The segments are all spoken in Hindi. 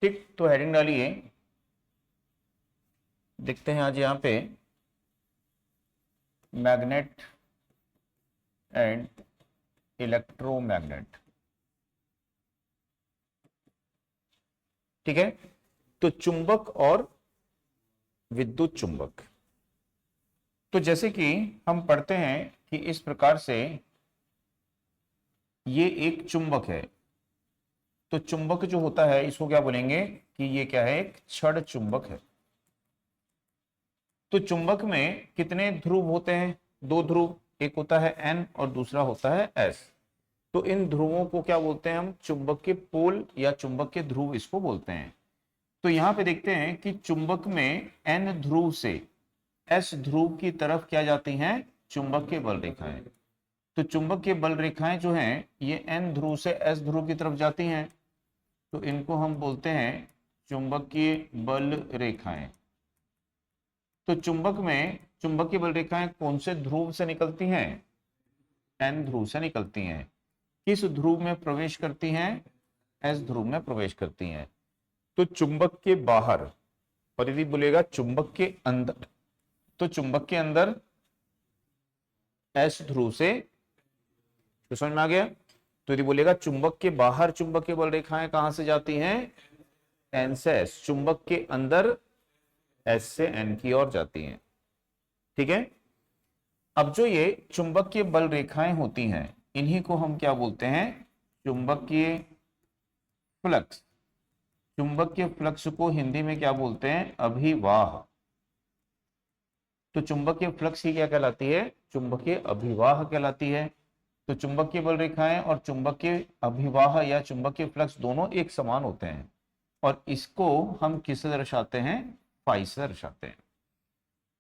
ठीक, तो हेडिंग डालिए, देखते हैं आज यहां पे मैग्नेट एंड इलेक्ट्रोमैग्नेट। ठीक है, तो चुंबक और विद्युत चुंबक। तो जैसे कि हम पढ़ते हैं कि इस प्रकार से ये एक चुंबक है, तो चुंबक जो होता है इसको क्या बोलेंगे कि ये क्या है, एक छड़ चुंबक है। तो चुंबक में कितने ध्रुव होते हैं, दो ध्रुव, एक होता है एन और दूसरा होता है एस। तो इन ध्रुवों को क्या बोलते हैं हम, चुंबक के पोल या चुंबक के ध्रुव इसको बोलते हैं। तो यहां पे देखते हैं कि चुंबक में एन ध्रुव से एस ध्रुव की तरफ क्या जाती हैं, चुंबक के बल रेखाएं। तो चुंबक के बल रेखाएं जो हैं ये एन ध्रुव से एस ध्रुव की तरफ जाती हैं, तो इनको हम बोलते हैं चुंबकीय बल रेखाएं। तो चुंबक में चुंबकीय बल रेखाएं कौन से ध्रुव से निकलती हैं, एन ध्रुव से निकलती हैं। किस ध्रुव में प्रवेश करती हैं, एस ध्रुव में प्रवेश करती हैं। तो चुंबक के बाहर, और यदि बोलेगा चुंबक के अंदर, तो चुंबक के अंदर एस ध्रुव से, तो समझ में आ गया। तो यदि बोलेगा चुंबक के बाहर चुंबकीय बल रेखाएं कहां से जाती हैं, एन से एस, चुंबक के अंदर एस से एन की ओर जाती हैं। ठीक है, अब जो ये चुंबकीय बल रेखाएं होती हैं इन्हीं को हम क्या बोलते हैं, चुंबकीय फ्लक्स। चुंबकीय फ्लक्स को हिंदी में क्या बोलते हैं, अभिवाह। तो चुंबकीय फ्लक्स ही क्या कहलाती है, चुंबकीय अभिवाह कहलाती है। तो चुंबकीय बल रेखाएं और चुंबकीय अभिवाह या चुंबकीय फ्लक्स दोनों एक समान होते हैं, और इसको हम किससे दर्शाते हैं, फाई से दर्शाते हैं।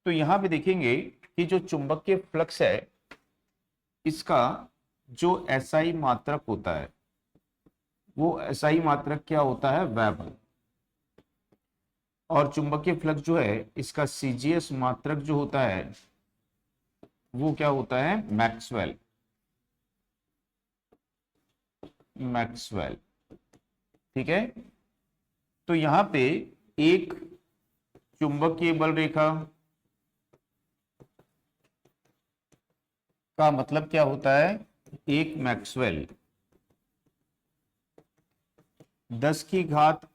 तो यहां पे देखेंगे कि जो चुंबकीय फ्लक्स है इसका जो एसआई मात्रक होता है, वो एसआई मात्रक क्या होता है, वेबर। और चुंबकीय फ्लक्स जो है इसका सीजीएस मात्रक जो होता है वो क्या होता है, मैक्सवेल। मैक्सवेल, ठीक है। तो यहां पे एक चुंबकीय बल रेखा का मतलब क्या होता है, एक मैक्सवेल। 10⁸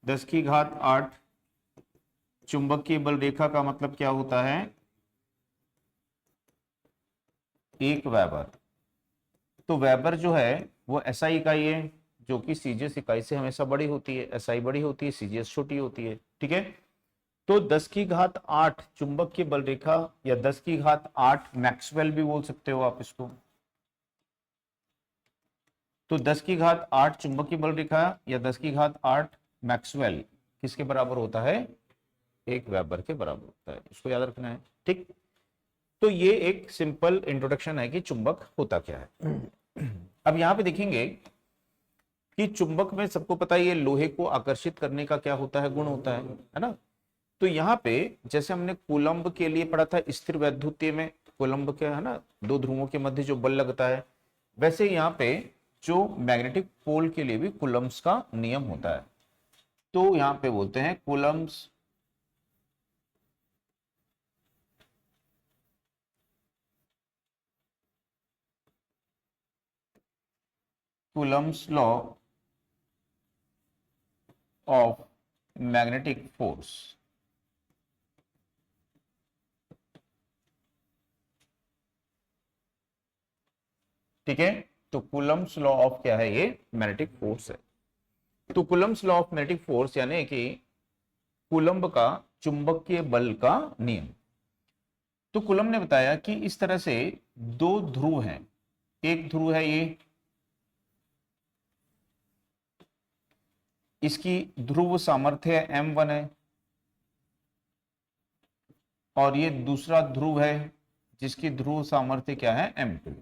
10⁸ चुंबकीय बल रेखा का मतलब क्या होता है, एक वेबर। तो वेबर जो है वो एसआई इकाई है, जो कि सीजीएस इकाई से हमेशा बड़ी होती है। एसआई बड़ी होती है, सीजीएस छोटी होती है। ठीक है, तो 10⁸ चुंबक की बल रेखा या 10⁸ मैक्सवेल भी बोल सकते हो आप इसको। तो 10⁸ चुंबक की बल रेखा या 10⁸ मैक्सवेल किसके बराबर होता है, एक वेबर के बराबर होता है। इसको याद रखना है। ठीक, तो ये एक सिंपल इंट्रोडक्शन है कि चुंबक होता क्या है। अब यहां पे देखेंगे कि चुंबक में सबको पता है ये लोहे को आकर्षित करने का क्या होता है, गुण होता है ना। तो यहाँ पे जैसे हमने कूलम्ब के लिए पढ़ा था स्थिर वैद्युतीय में, कूलम्ब के है ना, दो ध्रुवों के मध्य जो बल लगता है, वैसे यहाँ पे जो मैग्नेटिक पोल के लिए भी कूलम्ब्स का नियम होता है। तो यहाँ पे बोलते हैं Coulomb's Coulomb's law of magnetic force. ठीक है, तो कूलम्ब्स लॉ ऑफ क्या है, ये मैग्नेटिक फोर्स है। तो Coulomb's law of magnetic force यानी कि कूलम्ब का चुंबकीय बल का नियम। तो कूलम्ब ने बताया कि इस तरह से दो ध्रुव हैं, एक ध्रुव है ये, इसकी ध्रुव सामर्थ्य m1 है, और ये दूसरा ध्रुव है जिसकी ध्रुव सामर्थ्य क्या है, m2।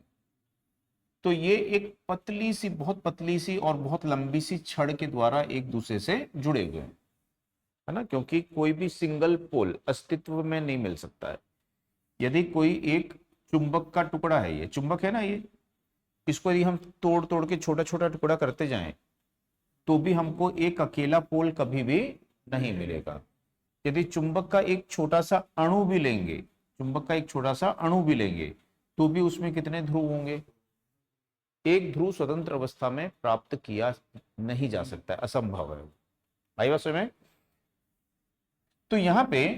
तो ये एक पतली सी, बहुत पतली सी और बहुत लंबी सी छड़ के द्वारा एक दूसरे से जुड़े हुए हैं, है ना, क्योंकि कोई भी सिंगल पोल अस्तित्व में नहीं मिल सकता है। यदि कोई एक चुंबक का टुकड़ा है, ये चुंबक है ना ये, इसको यदि हम तोड़ तोड़ के छोटा छोटा टुकड़ा करते जाएं तो भी हमको एक अकेला पोल कभी भी नहीं मिलेगा। यदि चुंबक का एक छोटा सा अणु भी लेंगे, चुंबक का एक छोटा सा अणु भी लेंगे, तो भी उसमें कितने ध्रुव होंगे? एक ध्रुव स्वतंत्र अवस्था में प्राप्त किया नहीं जा सकता है, असंभव है। आई बात समझ में? तो यहां पे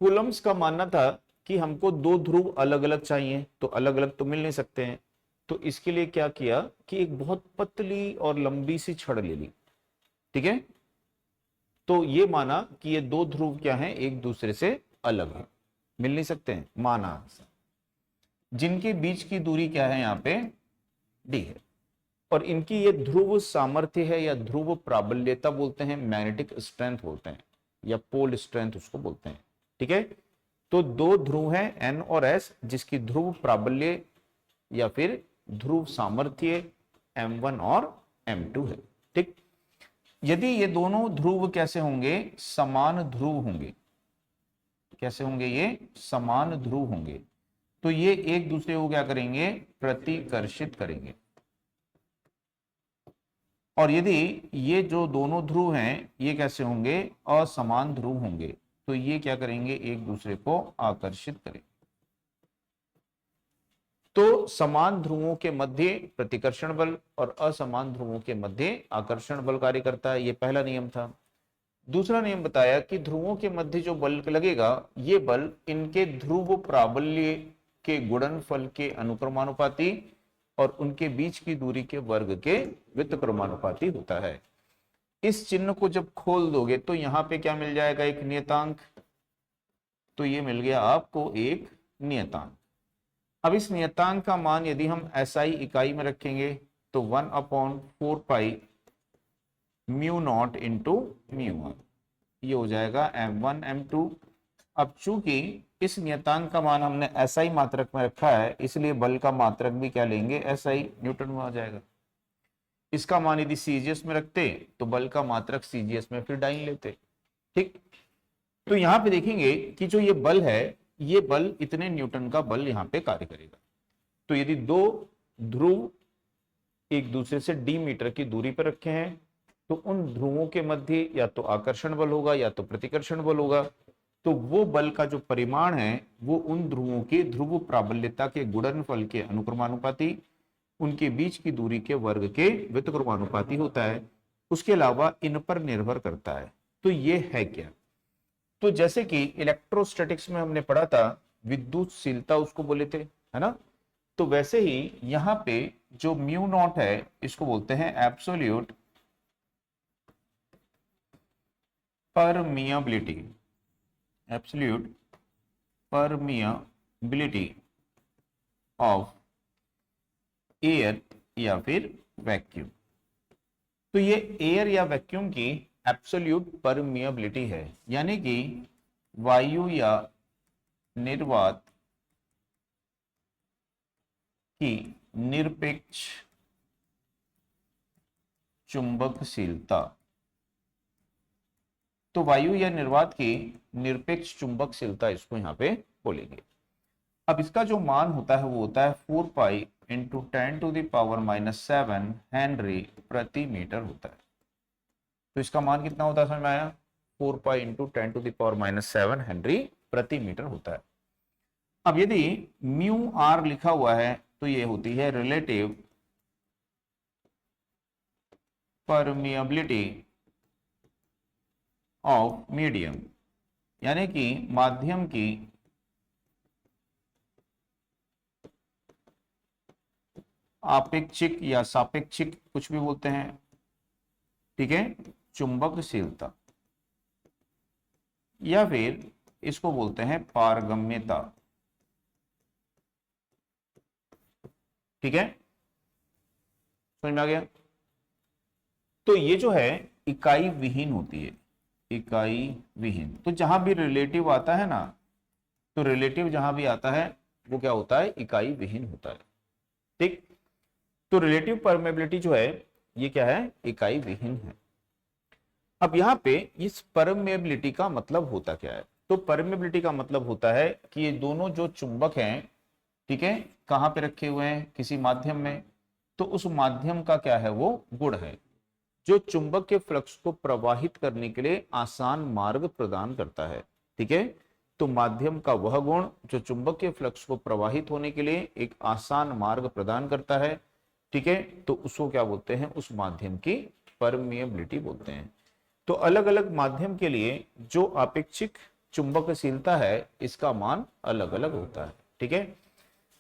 कूलम्ब्स का मानना था कि हमको दो ध्रुव अलग अलग चाहिए, तो अलग अलग तो मिल नहीं सकते हैं। तो इसके लिए क्या किया कि एक बहुत पतली और लंबी सी छड़ ले ली, ठीक है। तो ये माना कि ये दो ध्रुव क्या हैं, एक दूसरे से अलग है, मिल नहीं सकते हैं, माना। जिनके बीच की दूरी क्या है यहाँ पे, डी है। और इनकी ये ध्रुव सामर्थ्य है या ध्रुव प्राबल्यता बोलते हैं, मैग्नेटिक स्ट्रेंथ बोलते हैं, या पोल स्ट्रेंथ उसको बोलते हैं, ठीक है। तो दो ध्रुव हैं एन और एस, जिसकी ध्रुव प्राबल्य या फिर ध्रुव सामर्थ्य M1 और M2 है, ठीक। यदि ये दोनों ध्रुव कैसे होंगे, समान ध्रुव होंगे, कैसे होंगे, ये समान ध्रुव होंगे, तो ये एक दूसरे को क्या करेंगे, प्रतिकर्षित करेंगे। और यदि ये जो दोनों ध्रुव हैं ये कैसे होंगे, असमान ध्रुव होंगे, तो ये क्या करेंगे, एक दूसरे को आकर्षित करेंगे। तो समान ध्रुवों के मध्य प्रतिकर्षण बल और असमान ध्रुवों के मध्य आकर्षण बल कार्य करता है, ये पहला नियम था। दूसरा नियम बताया कि ध्रुवों के मध्य जो बल लगेगा, ये बल इनके ध्रुव प्राबल्य के गुणनफल के अनुक्रमानुपाती और उनके बीच की दूरी के वर्ग के व्युत्क्रमानुपाती होता है। इस चिन्ह को जब खोल दोगे तो यहां पे क्या मिल जाएगा, एक नियतांक। तो ये मिल गया आपको एक नियतांक। अब इस नियतांक का मान यदि हम SI इकाई में रखेंगे तो 1/4 pi mu naught into mu r, ये हो जाएगा M1 M2। अब चूंकि इस नियतांक का मान हमने SI मात्रक में रखा है, इसलिए बल का मात्रक भी क्या लेंगे, SI, न्यूटन में आ जाएगा। इसका मान यदि CGS में रखते तो बल का मात्रक CGS में फिर डाइन लेते, ठीक। तो यहां पे देखेंगे कि जो ये बल है, ये बल इतने न्यूटन का बल यहां पे कार्य करेगा। तो यदि दो ध्रुव एक दूसरे से d मीटर की दूरी पर रखे हैं, तो उन ध्रुवों के मध्य या तो आकर्षण बल होगा या तो प्रतिकर्षण बल होगा। तो वो बल का जो परिमाण है वो उन ध्रुवों के ध्रुव प्राबल्यता के गुणनफल के अनुक्रमानुपाती, उनके बीच की दूरी के वर्ग के व्युत्क्रमानुपाती होता है। उसके अलावा इन पर निर्भर करता है। तो ये है क्या, तो जैसे कि इलेक्ट्रोस्टैटिक्स में हमने पढ़ा था, विद्युतशीलता उसको बोले थे, है ना। तो वैसे ही यहां पे जो म्यू नॉट है इसको बोलते हैं absolute permeability, absolute permeability of air या फिर वैक्यूम। तो ये एयर या वैक्यूम की एब्सोल्यूट परमियाबिलिटी है, यानी कि वायु या निर्वात की निरपेक्ष चुंबकशीलता। तो वायु या निर्वात की निरपेक्ष चुंबकशीलता इसको यहां पे बोलेंगे। अब इसका जो मान होता है वो होता है 4 पाई इंटू 10⁻⁻7 हेनरी प्रति मीटर होता है। तो इसका मान कितना होता है, समझ में आया, 4 पाई इंटू 10⁻⁷ हेनरी प्रति मीटर होता है। अब यदि म्यू आर लिखा हुआ है तो ये होती है रिलेटिव परमियाबिलिटी ऑफ मीडियम, यानी कि माध्यम की आपेक्षिक या सापेक्षिक, कुछ भी बोलते हैं, ठीक है, चुंबकशीलता, या फिर इसको बोलते हैं पारगम्यता, ठीक है, समझ में आ गया। तो ये जो है इकाई विहीन होती है, इकाई विहीन। तो जहां भी रिलेटिव आता है ना, तो रिलेटिव जहां भी आता है वो क्या होता है, इकाई विहीन होता है, ठीक। तो रिलेटिव परमेबिलिटी जो है ये क्या है, इकाई विहीन है। अब यहाँ पे इस परमेबिलिटी का मतलब होता क्या है, तो परमेबिलिटी का मतलब होता है कि ये दोनों जो चुंबक हैं, ठीक है, कहां पे रखे हुए हैं, किसी माध्यम में, तो उस माध्यम का क्या है वो गुण है। जो चुंबक के फ्लक्स को प्रवाहित करने के लिए आसान मार्ग प्रदान करता है। ठीक है, तो माध्यम का वह गुण जो चुंबक के फ्लक्स को प्रवाहित होने के लिए एक आसान मार्ग प्रदान करता है। ठीक है, तो उसको क्या बोलते हैं, उस माध्यम की परमिएबिलिटी बोलते हैं। तो अलग अलग माध्यम के लिए जो अपेक्षिक चुंबकशीलता है इसका मान अलग अलग होता है। ठीक है,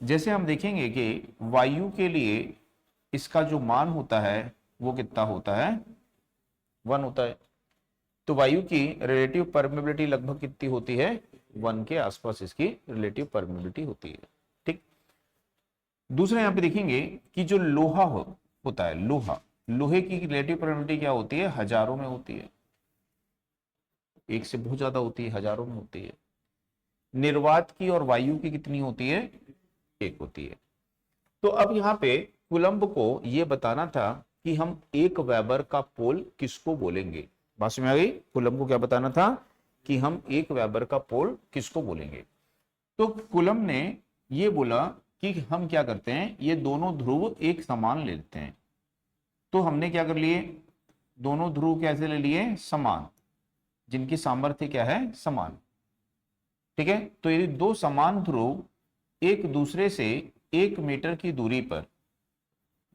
जैसे हम देखेंगे कि वायु के लिए इसका जो मान होता है वो कितना होता है, 1 होता है। तो वायु की रिलेटिव परमेबिलिटी लगभग कितनी होती है, 1 के आसपास इसकी रिलेटिव परमेबिलिटी होती है। ठीक, दूसरा यहां पे देखेंगे कि जो लोहा होता है, लोहे की रिलेटिव परमेबिलिटी क्या होती है, हजारों में होती है, एक से बहुत ज्यादा होती है, हजारों में होती है। निर्वात की और वायु की कितनी होती है, 1 होती है। तो अब यहाँ पे कूलम्ब को यह बताना था कि हम 1 वेबर का पोल किसको बोलेंगे। बात समझ आ गई, कूलम्ब को क्या बताना था कि हम 1 वेबर का पोल किसको बोलेंगे। तो कूलम्ब ने यह बोला कि हम क्या करते हैं, ये दोनों ध्रुव एक समान ले लेते हैं। तो हमने क्या कर लिए, दोनों ध्रुव कैसे ले लिए, समान, जिनकी सामर्थ्य क्या है, समान। ठीक है, तो यदि 2 समान ध्रुव एक दूसरे से 1 मीटर की दूरी पर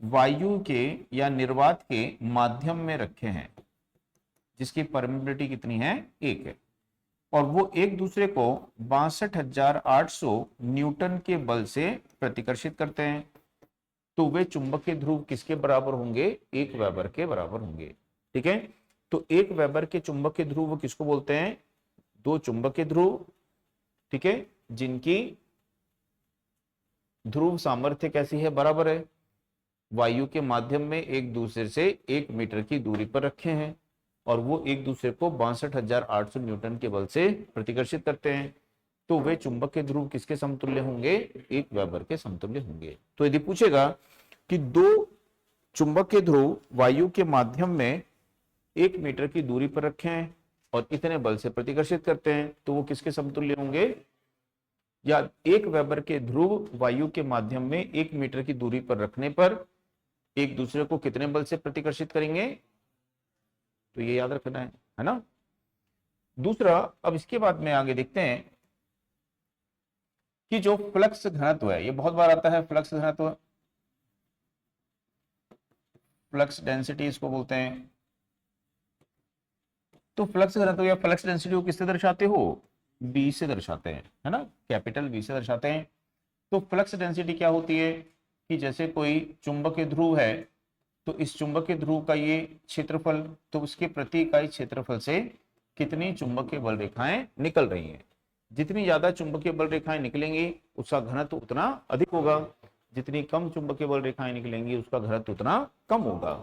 वायु के या निर्वात के माध्यम में रखे हैं, जिसकी परमेबिलिटी कितनी है, 1 है, और वो एक दूसरे को 62,800 न्यूटन के बल से प्रतिकर्षित करते हैं, तो वे चुंबकीय ध्रुव किसके बराबर होंगे, 1 वेबर के बराबर होंगे। ठीक है, तो 1 वेबर के चुंबकीय ध्रुव किसको बोलते हैं, 2 चुंबकीय ध्रुव, ठीक है, जिनकी ध्रुव सामर्थ्य कैसी है, बराबर है, वायु के माध्यम में एक दूसरे से 1 मीटर की दूरी पर रखे हैं, और वो एक दूसरे को 62,800 न्यूटन के बल से प्रतिकर्षित करते हैं, तो वे चुंबकीय ध्रुव किसके समतुल्य होंगे, 1 वेबर के समतुल्य होंगे। तो यदि पूछेगा कि 2 चुंबकीय ध्रुव वायु के माध्यम में 1 मीटर की दूरी पर रखे हैं और इतने बल से प्रतिकर्षित करते हैं, तो वो किसके समतुल्य होंगे, या 1 वेबर के ध्रुव वायु के माध्यम में 1 मीटर की दूरी पर रखने पर एक दूसरे को कितने बल से प्रतिकर्षित करेंगे, तो ये याद रखना है ना। दूसरा, अब इसके बाद में आगे देखते हैं कि जो फ्लक्स घनत्व है, ये बहुत बार आता है, फ्लक्स घनत्व, फ्लक्स डेंसिटी इसको बोलते हैं। तो फ्लक्स घनत्व या फ्लक्स डेंसिटी को किससे दर्शाते हो, बी से दर्शाते हैं, है ना, कैपिटल बी से दर्शाते हैं। तो फ्लक्स डेंसिटी क्या होती है कि जैसे कोई चुंबकीय ध्रुव है, तो इस चुंबकीय ध्रुव का ये क्षेत्रफल, तो उसके प्रति इकाई क्षेत्रफल से कितनी चुंबकीय बल रेखाएं निकल रही हैं। जितनी ज्यादा चुंबकीय बल रेखाएं निकलेंगी उसका घनत्व उतना अधिक होगा, जितनी कम चुंबकीय बल रेखाएं निकलेंगी उसका घनत्व उतना कम होगा।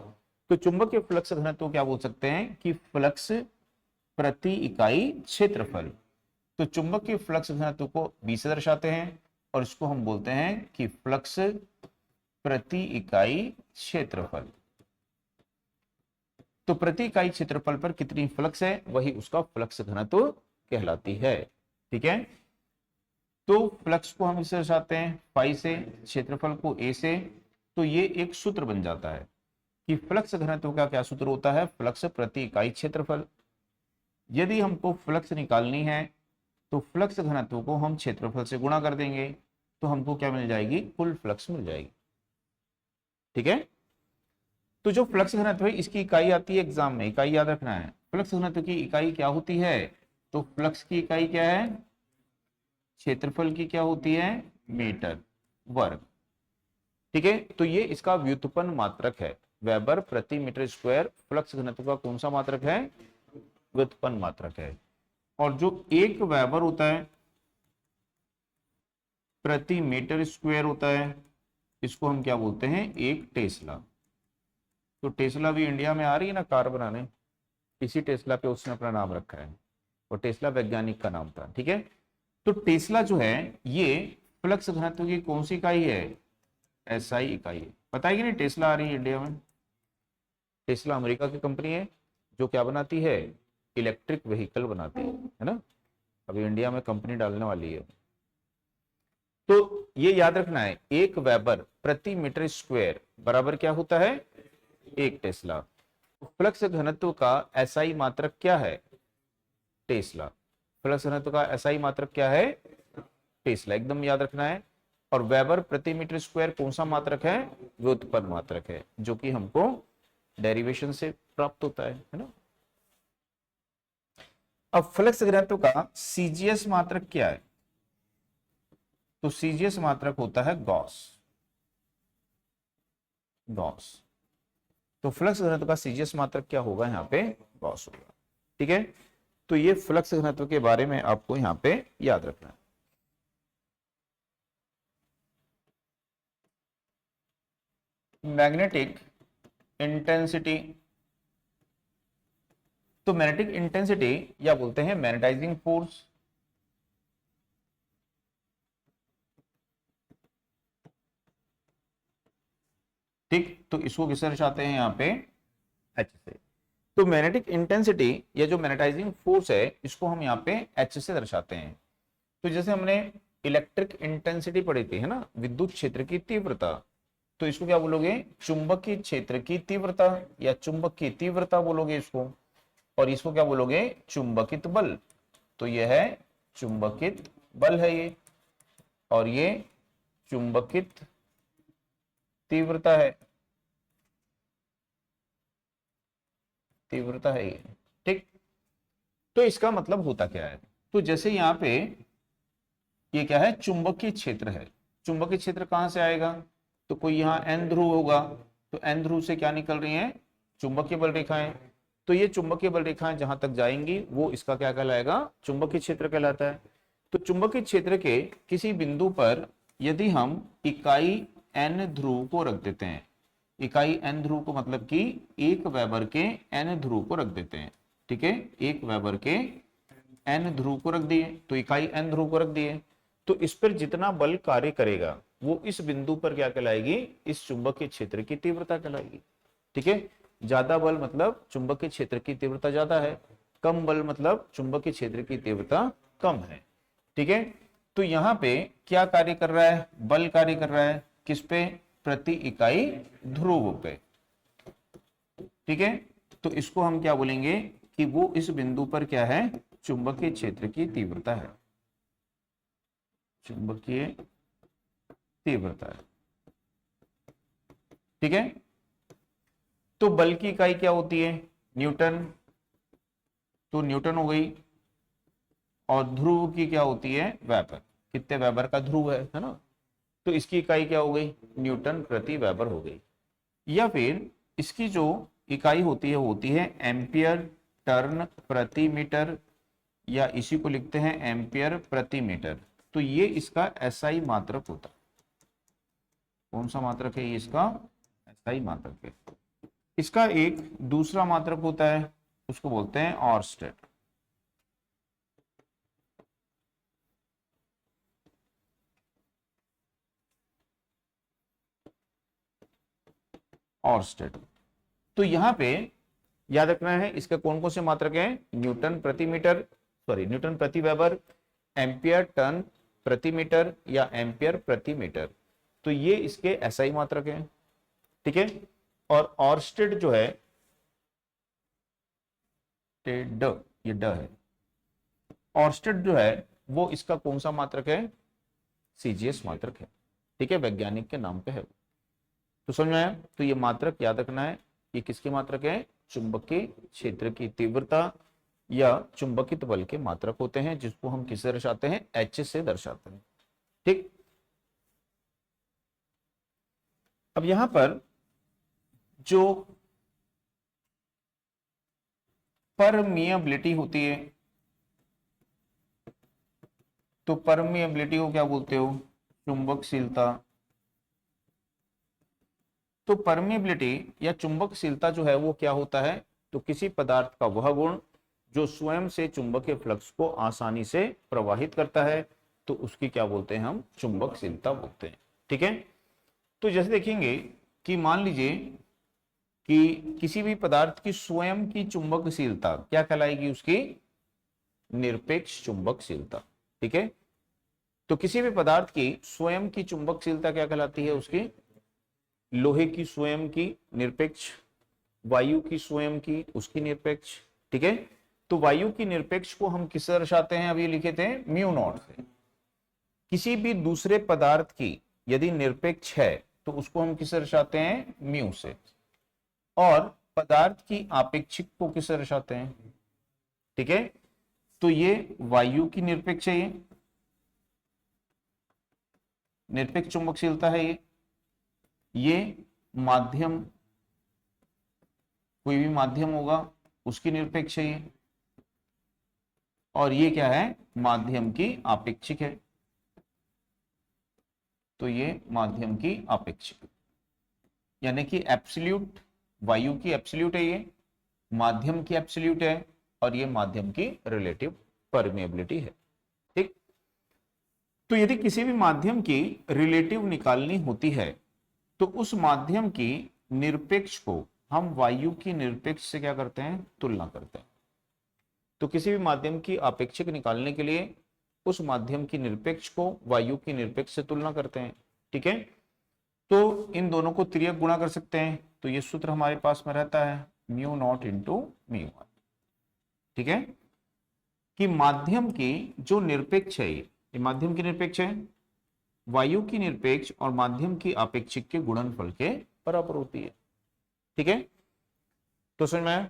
तो चुंबकीय फ्लक्स घनत्व क्या बोल सकते हैं कि फ्लक्स प्रति इकाई क्षेत्रफल। तो चुंबकीय फ्लक्स घनत्व को बी से दर्शाते हैं और इसको हम बोलते हैं कि फ्लक्स प्रति इकाई क्षेत्रफल। तो प्रति इकाई क्षेत्रफल पर कितनी फ्लक्स है, वही उसका फ्लक्स घनत्व कहलाती है। ठीक है, तो फ्लक्स को हम इसे दर्शाते हैं फाई से, क्षेत्रफल को ए से। तो ये एक सूत्र बन जाता है कि फ्लक्स घनत्व का क्या सूत्र होता है, फ्लक्स प्रति इकाई क्षेत्रफल। यदि हमको फ्लक्स निकालनी है तो फ्लक्स घनत्व को हम क्षेत्रफल से गुणा कर देंगे, तो हमको क्या मिल जाएगी, कुल फ्लक्स मिल जाएगी। ठीक है, तो जो फ्लक्स घनत्व है इसकी इकाई आती है एग्जाम में, इकाई याद रखना है। फ्लक्स घनत्व की इकाई क्या होती है, तो फ्लक्स की इकाई क्या है, क्षेत्रफल की क्या होती है, मीटर वर्ग। ठीक है, तो ये इसका व्युत्पन्न मात्रक है, वेबर प्रति मीटर स्क्वायर फ्लक्स घनत्व का कौन सा मात्रक है, व्युत्पन्न मात्रक है। और जो 1 वेबर होता है प्रति मीटर स्क्वायर होता है, इसको हम क्या बोलते हैं, 1 टेस्ला। तो टेस्ला भी इंडिया में आ रही है ना कार बनाने, इसी टेस्ला पे उसने अपना नाम रखा है, और टेस्ला वैज्ञानिक का नाम था। ठीक है, तो टेस्ला जो है ये फ्लक्स घनत्व की कौन सी इकाई है, एसआई इकाई है। पता है कि नहीं, टेस्ला आ रही है इंडिया में। टेस्ला अमेरिका की कंपनी है जो क्या बनाती है, इलेक्ट्रिक व्हीकल बनाती है ना, अभी इंडिया में कंपनी डालने वाली है। तो ये याद रखना है, 1 वेबर प्रति मीटर स्क्वायर बराबर क्या होता है, 1 टेस्ला। फ्लक्स घनत्व का एसआई मात्रक क्या है? टेस्ला। फ्लक्स घनत्व का एसआई मात्रक क्या है? टेस्ला, एकदम याद रखना है। और वेबर प्रति मीटर स्क्वायर कौन सा मात्रक है? व्युत्पन्न मात्रक है, जो कि हमको डेरिवेशन से प्राप्त होता है ना। अब फ्लक्स घनत्व का सीजीएस मात्रक क्या है? तो सीजीएस मात्रक होता है गॉस। गॉस। तो फ्लक्स घनत्व का सीजीएस मात्रक क्या होगा? यहाँ पे गॉस होगा। ठीक है, तो ये फ्लक्स घनत्व के बारे में आपको यहाँ पे याद रखना है। Magnetic intensity. तो मैग्नेटिक इंटेंसिटी या बोलते हैं मैग्नेटाइजिंग फोर्स। ठीक, तो इसको किससे दर्शाते हैं यहाँ पे? एच से। तो मैग्नेटिक इंटेंसिटी या जो मैग्नेटाइजिंग फोर्स है, इसको हम यहाँ पे एच से दर्शाते हैं। तो जैसे हमने इलेक्ट्रिक इंटेंसिटी पढ़ी थी, है ना, विद्युत क्षेत्र की तीव्रता, तो इसको क्या बोलोगे? चुंबकीय क्षेत्र की तीव्रता या चुंबक की तीव्रता बोलोगे इसको। और इसको क्या बोलोगे? चुंबकित बल। तो यह है चुंबकित बल है ये, और ये चुंबकित तीव्रता है। तीव्रता है ये। ठीक, तो इसका मतलब होता क्या है? तो जैसे यहाँ पे ये क्या है? चुंबकीय क्षेत्र है। चुंबकीय क्षेत्र कहां से आएगा? तो कोई यहाँ एन ध्रुव होगा, तो एन ध्रुव से क्या निकल रही है? चुंबकीय बल रेखाएं। तो ये चुंबकीय बल रेखाएं जहां तक जाएंगी वो इसका क्या कहलाएगा? चुंबकीय क्षेत्र कहलाता है। तो चुंबकीय क्षेत्र के किसी बिंदु पर यदि हम इकाई एन ध्रुव को रख देते हैं, इकाई एन ध्रुव को मतलब कि एक वेबर के एन ध्रुव को रख देते हैं। ठीक है, एक वेबर के एन ध्रुव को रख दिए, तो इकाई एन ध्रुव को रख दिए, तो इस पर जितना बल कार्य करेगा वो इस बिंदु पर क्या कहलाएगी? इस चुंबकीय क्षेत्र की तीव्रता कहलाएगी। ठीक है, ज्यादा बल मतलब चुंबकीय क्षेत्र की तीव्रता ज्यादा है, कम बल मतलब चुंबकीय क्षेत्र की तीव्रता कम है। ठीक है, तो यहां पे क्या कार्य कर रहा है? बल कार्य कर रहा है किस पे? प्रति इकाई ध्रुव पे। ठीक है, तो इसको हम क्या बोलेंगे कि वो इस बिंदु पर क्या है? चुंबकीय क्षेत्र की तीव्रता है। चुंबकीय तीव्रता है। ठीक है, तो बल की इकाई क्या होती है? न्यूटन। तो न्यूटन हो गई। और ध्रुव की क्या होती है? वेबर। कितने वेबर का ध्रुव है ना, तो इसकी इकाई क्या हो गई? न्यूटन प्रति वेबर हो गई। या फिर इसकी जो इकाई होती है एम्पियर टर्न प्रति मीटर, या इसी को लिखते हैं एम्पियर प्रति मीटर। तो ये इसका एसआई मात्रक होता है। कौन सा मात्रक है ये? इसका एसआई मात्रक है। इसका एक दूसरा मात्रक होता है, उसको बोलते हैं ऑर्स्टेड। ऑर्स्टेड। तो यहां पे याद रखना है इसके कौन कौन से मात्रक हैं? न्यूटन प्रति मीटर, सॉरी न्यूटन प्रति वेबर, एम्पियर टन प्रति मीटर या एम्पियर प्रति मीटर। तो ये इसके एसआई मात्रक हैं। ठीक है, और ऑर्स्टेड जो है ड, ये ड है। ऑर्स्टेड जो है वो इसका कौन सा मात्रक है? सीजीएस मात्रक है। ठीक है, वैज्ञानिक के नाम पे है। तो समझ में आया? तो ये मात्रक याद रखना है, ये किसके मात्रक है? चुंबकीय क्षेत्र की तीव्रता या चुंबकित बल के मात्रक होते हैं, जिसको हम किससे दर्शाते हैं? एच से दर्शाते हैं। ठीक, अब यहां पर जो परमिएबिलिटी होती है, तो परमिएबिलिटी को क्या बोलते हो? चुंबकशीलता। तो परमिएबिलिटी या चुंबकशीलता जो है वो क्या होता है? तो किसी पदार्थ का वह गुण जो स्वयं से चुंबकीय फ्लक्स को आसानी से प्रवाहित करता है, तो उसकी क्या बोलते हैं? हम चुंबकशीलता बोलते हैं। ठीक है, तो जैसे देखेंगे कि मान लीजिए कि किसी भी पदार्थ की स्वयं की चुंबकशीलता क्या कहलाएगी? उसकी निरपेक्ष चुंबकशीलता। ठीक है, तो किसी भी पदार्थ की स्वयं की चुंबकशीलता क्या कहलाती है? उसकी लोहे की स्वयं की निरपेक्ष वायु की स्वयं की, उसकी निरपेक्ष। ठीक है, तो वायु की निरपेक्ष को हम किससे दर्शाते हैं, अभी लिखे थे म्यू नॉट से। किसी भी दूसरे पदार्थ की यदि निरपेक्ष है तो उसको हम किससे दर्शाते हैं, म्यू से। और पदार्थ की आपेक्षिक को किससे दर्शाते हैं। ठीक है, तो ये वायु की निरपेक्ष है, ये निरपेक्ष चुंबकशीलता है, ये माध्यम, कोई भी माध्यम होगा उसकी निरपेक्ष है ये, और ये क्या है, माध्यम की आपेक्षिक है। तो ये माध्यम की आपेक्षिक, यानी कि एब्सोल्यूट, वायु की एब्सोल्यूट है ये, माध्यम की एब्सोल्यूट है, और ये माध्यम की रिलेटिव परमेबिलिटी है। ठीक, तो यदि किसी भी माध्यम की रिलेटिव निकालनी होती है तो उस माध्यम की निरपेक्ष को हम वायु की निरपेक्ष से क्या करते हैं, तुलना करते हैं। तो किसी भी माध्यम की आपेक्षिक निकालने के लिए उस माध्यम की निरपेक्ष को वायु की निरपेक्ष से तुलना करते हैं। ठीक है, तो इन दोनों को तिर्यक गुणा कर सकते हैं, तो ये सूत्र हमारे पास में रहता है mu naught into mu one. ठीक है, कि माध्यम की जो निरपेक्ष है, ये माध्यम की निरपेक्ष है, वायु की निरपेक्ष और माध्यम की आपेक्षिक के गुणनफल के बराबर होती है। ठीक है, तो समझ में आया?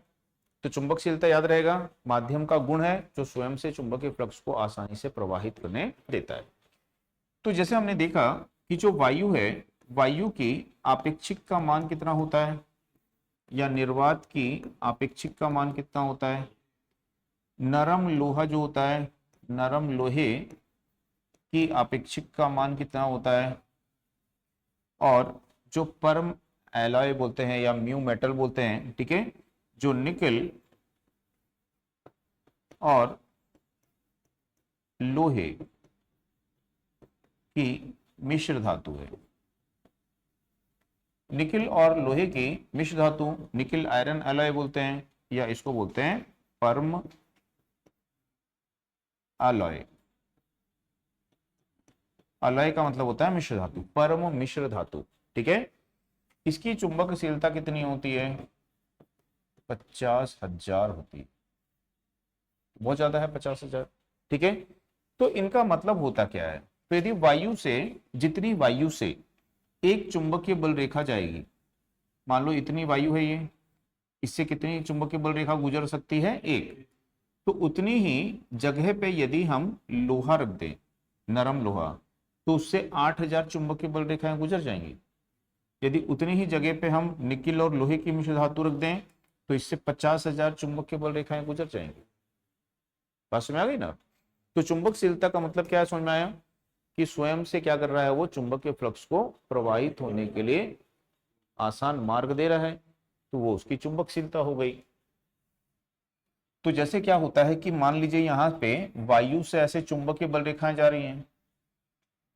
तो चुंबकशीलता याद रहेगा, माध्यम का गुण है जो स्वयं से चुंबकीय फ्लक्स को आसानी से प्रवाहित करने देता है। तो जैसे हमने देखा कि जो वायु है, वायु की आपेक्षिक का मान कितना होता है, या निर्वात की आपेक्षिक का मान कितना होता है। नरम लोहा जो होता है, नरम लोहे की आपेक्षिक का मान कितना होता है, और जो परम एलॉय बोलते हैं या म्यू मेटल बोलते हैं, ठीक है, जो निकल और लोहे की मिश्र धातु है। निकल और लोहे की मिश्र धातु, निकल आयरन एलॉय बोलते हैं, या इसको बोलते हैं परम अलॉय। अलॉय का मतलब होता है मिश्र धातु, परम मिश्र धातु। ठीक है, इसकी चुंबकशीलता कितनी होती है, 50,000 होती है, बहुत ज्यादा है 50,000। ठीक है, तो इनका मतलब होता क्या है, तो यदि वायु से, जितनी वायु से एक चुंबकीय बल रेखा जाएगी, मान लो इतनी वायु है ये, इससे कितनी चुंबकीय बल रेखा गुजर सकती है, एक, तो उतनी ही जगह पे यदि हम लोहा रख दें, नरम लोहा, तो उससे 8,000 चुंबकीय बल रेखाएं गुजर जाएंगी। यदि उतनी ही जगह पे हम निकिल और लोहे की मिश्र धातु रख दें तो इससे 50,000 चुंबकीय बल रेखाएं गुजर जाएंगी। बात समझ आ गई ना। तो चुंबकशीलता का मतलब क्या है, समझ में आया, कि स्वयं से क्या कर रहा है, वो चुंबकीय फ्लक्स को प्रवाहित होने के लिए आसान मार्ग दे रहा है, तो वो उसकी चुंबकशीलता हो गई। तो जैसे क्या होता है कि मान लीजिए यहाँ पे वायु से ऐसे चुंबकीय बल रेखाएं जा रही हैं,